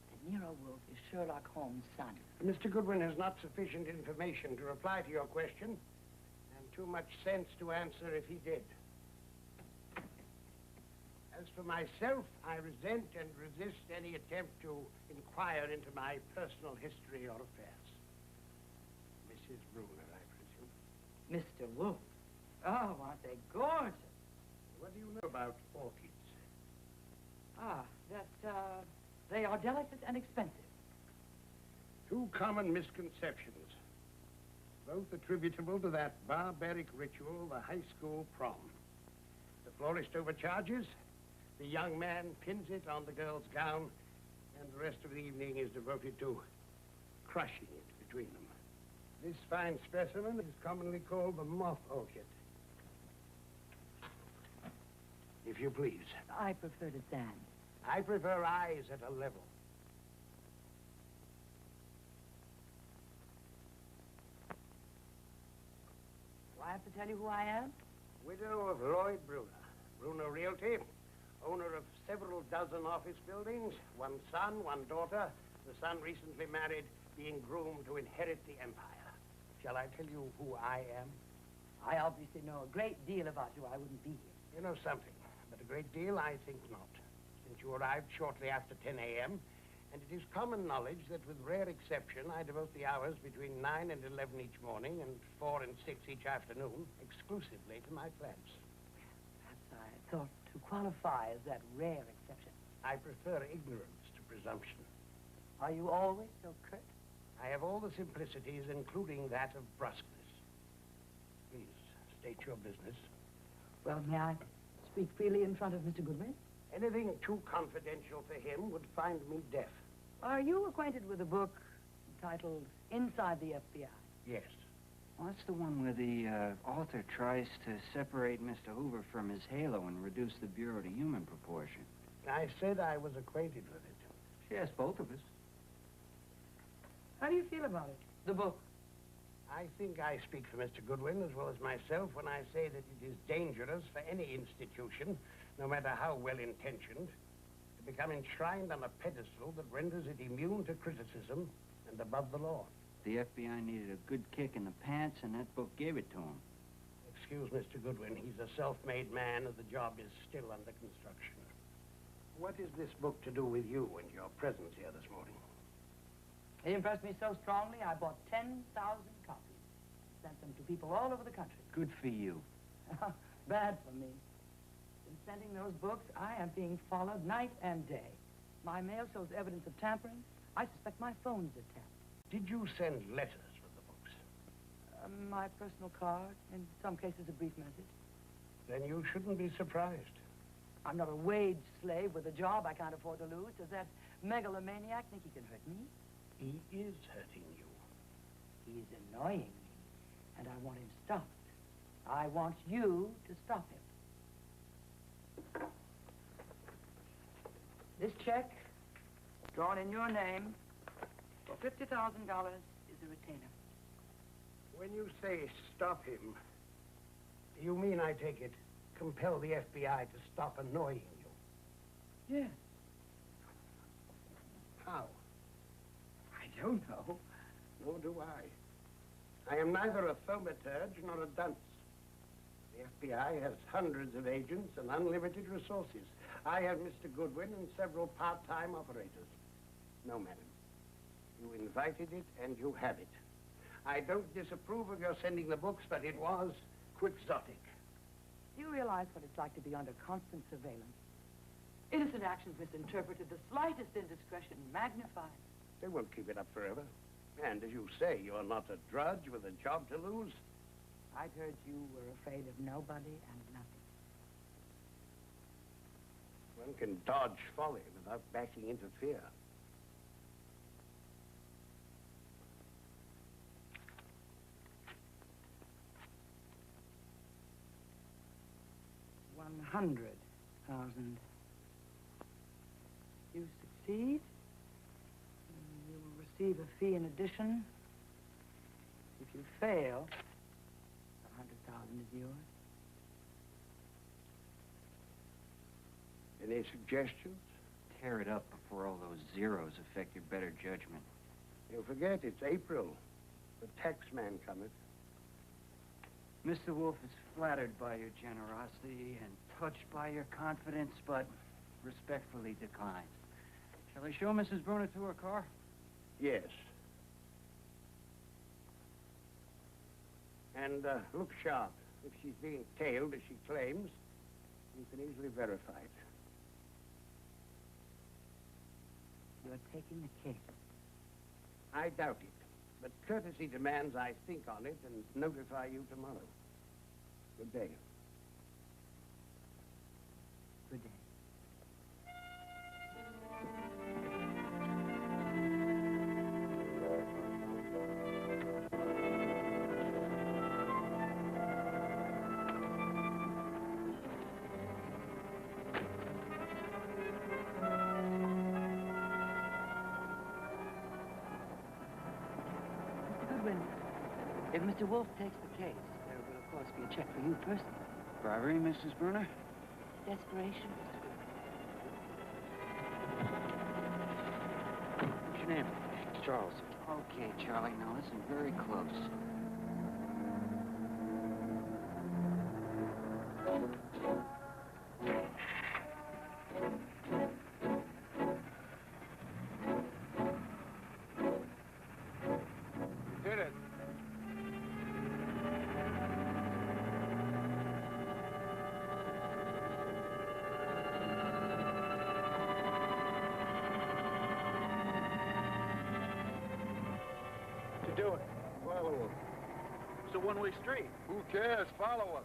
that Nero Wolfe is Sherlock Holmes' son. Mr. Goodwin has not sufficient information to reply to your question, and too much sense to answer if he did. As for myself, I resent and resist any attempt to inquire into my personal history or affairs. Mrs. Bruner, I presume. Mr. Wolfe. Oh, aren't they gorgeous? What do you know about orchids? Ah, that, they are delicate and expensive. Two common misconceptions, both attributable to that barbaric ritual, the high school prom. The florist overcharges, the young man pins it on the girl's gown, and the rest of the evening is devoted to crushing it between them. This fine specimen is commonly called the moth orchid. If you please. I prefer to stand. I prefer eyes at a level. Do I have to tell you who I am? Widow of Lloyd Bruner. Bruner Realty, owner of several dozen office buildings, one son, one daughter. The son recently married, being groomed to inherit the empire. Shall I tell you who I am? I obviously know a great deal about you. I wouldn't be here. You know something, but a great deal I think not. Since you arrived shortly after 10 a.m., and it is common knowledge that with rare exception, I devote the hours between 9 and 11 each morning and 4 and 6 each afternoon exclusively to my plants. Perhaps I thought to qualify as that rare exception. I prefer ignorance to presumption. Are you always so curt? I have all the simplicities, including that of brusqueness. Please, state your business. Well, may I speak freely in front of Mr. Goodwin? Anything too confidential for him would find me deaf. Are you acquainted with a book entitled Inside the FBI? Yes. Well, that's the one where the author tries to separate Mr. Hoover from his halo and reduce the Bureau to human proportion. I said I was acquainted with it. Yes, both of us. How do you feel about it, the book? I think I speak for Mr. Goodwin as well as myself when I say that it is dangerous for any institution, no matter how well-intentioned, to become enshrined on a pedestal that renders it immune to criticism and above the law. The FBI needed a good kick in the pants, and that book gave it to him. Excuse Mr. Goodwin, he's a self-made man, and the job is still under construction. What is this book to do with you and your presence here this morning? It impressed me so strongly, I bought 10,000 copies. Sent them to people all over the country. Good for you. Bad for me. In sending those books, I am being followed night and day. My mail shows evidence of tampering. I suspect my phone's are tapped. Did you send letters with the books? My personal card, in some cases a brief message. Then you shouldn't be surprised. I'm not a wage slave with a job I can't afford to lose. Does that megalomaniac think he can hurt me? He is hurting you. He's annoying me, and I want him stopped. I want you to stop him. This check, drawn in your name, for $50,000 is a retainer. When you say stop him, you mean, I take it, compel the FBI to stop annoying you? Yes. How? I don't know. Nor do I. I am neither a thaumaturge nor a dunce. The FBI has hundreds of agents and unlimited resources. I have Mr. Goodwin and several part-time operators. No, madam. You invited it, and you have it. I don't disapprove of your sending the books, but it was quixotic. Do you realize what it's like to be under constant surveillance? Innocent actions misinterpreted, the slightest indiscretion magnified. They won't keep it up forever. And as you say, you're not a drudge with a job to lose. I'd heard you were afraid of nobody and nothing. One can dodge folly without backing into fear. $100,000. You succeed, you will receive a fee in addition. If you fail, $100,000 is yours. Any suggestions? Tear it up before all those zeros affect your better judgment. You forget it's April. The tax man cometh. Mr. Wolfe is flattered by your generosity and touched by your confidence, but respectfully decline. Shall I show Mrs. Bruner to her car? Yes. And look sharp. If she's being tailed, as she claims, you can easily verify it. You're taking the case. I doubt it. But courtesy demands I think on it and notify you tomorrow. Good day. Good day. Goodwin, if Mr. Wolfe takes the case, there will, of course, be a check for you personally. Bribery, Mrs. Bruner? Desperation. What's your name? Charles. Okay, Charlie, now listen very close. Hit it. To do it. Follow him. It's a one-way street. Who cares? Follow him.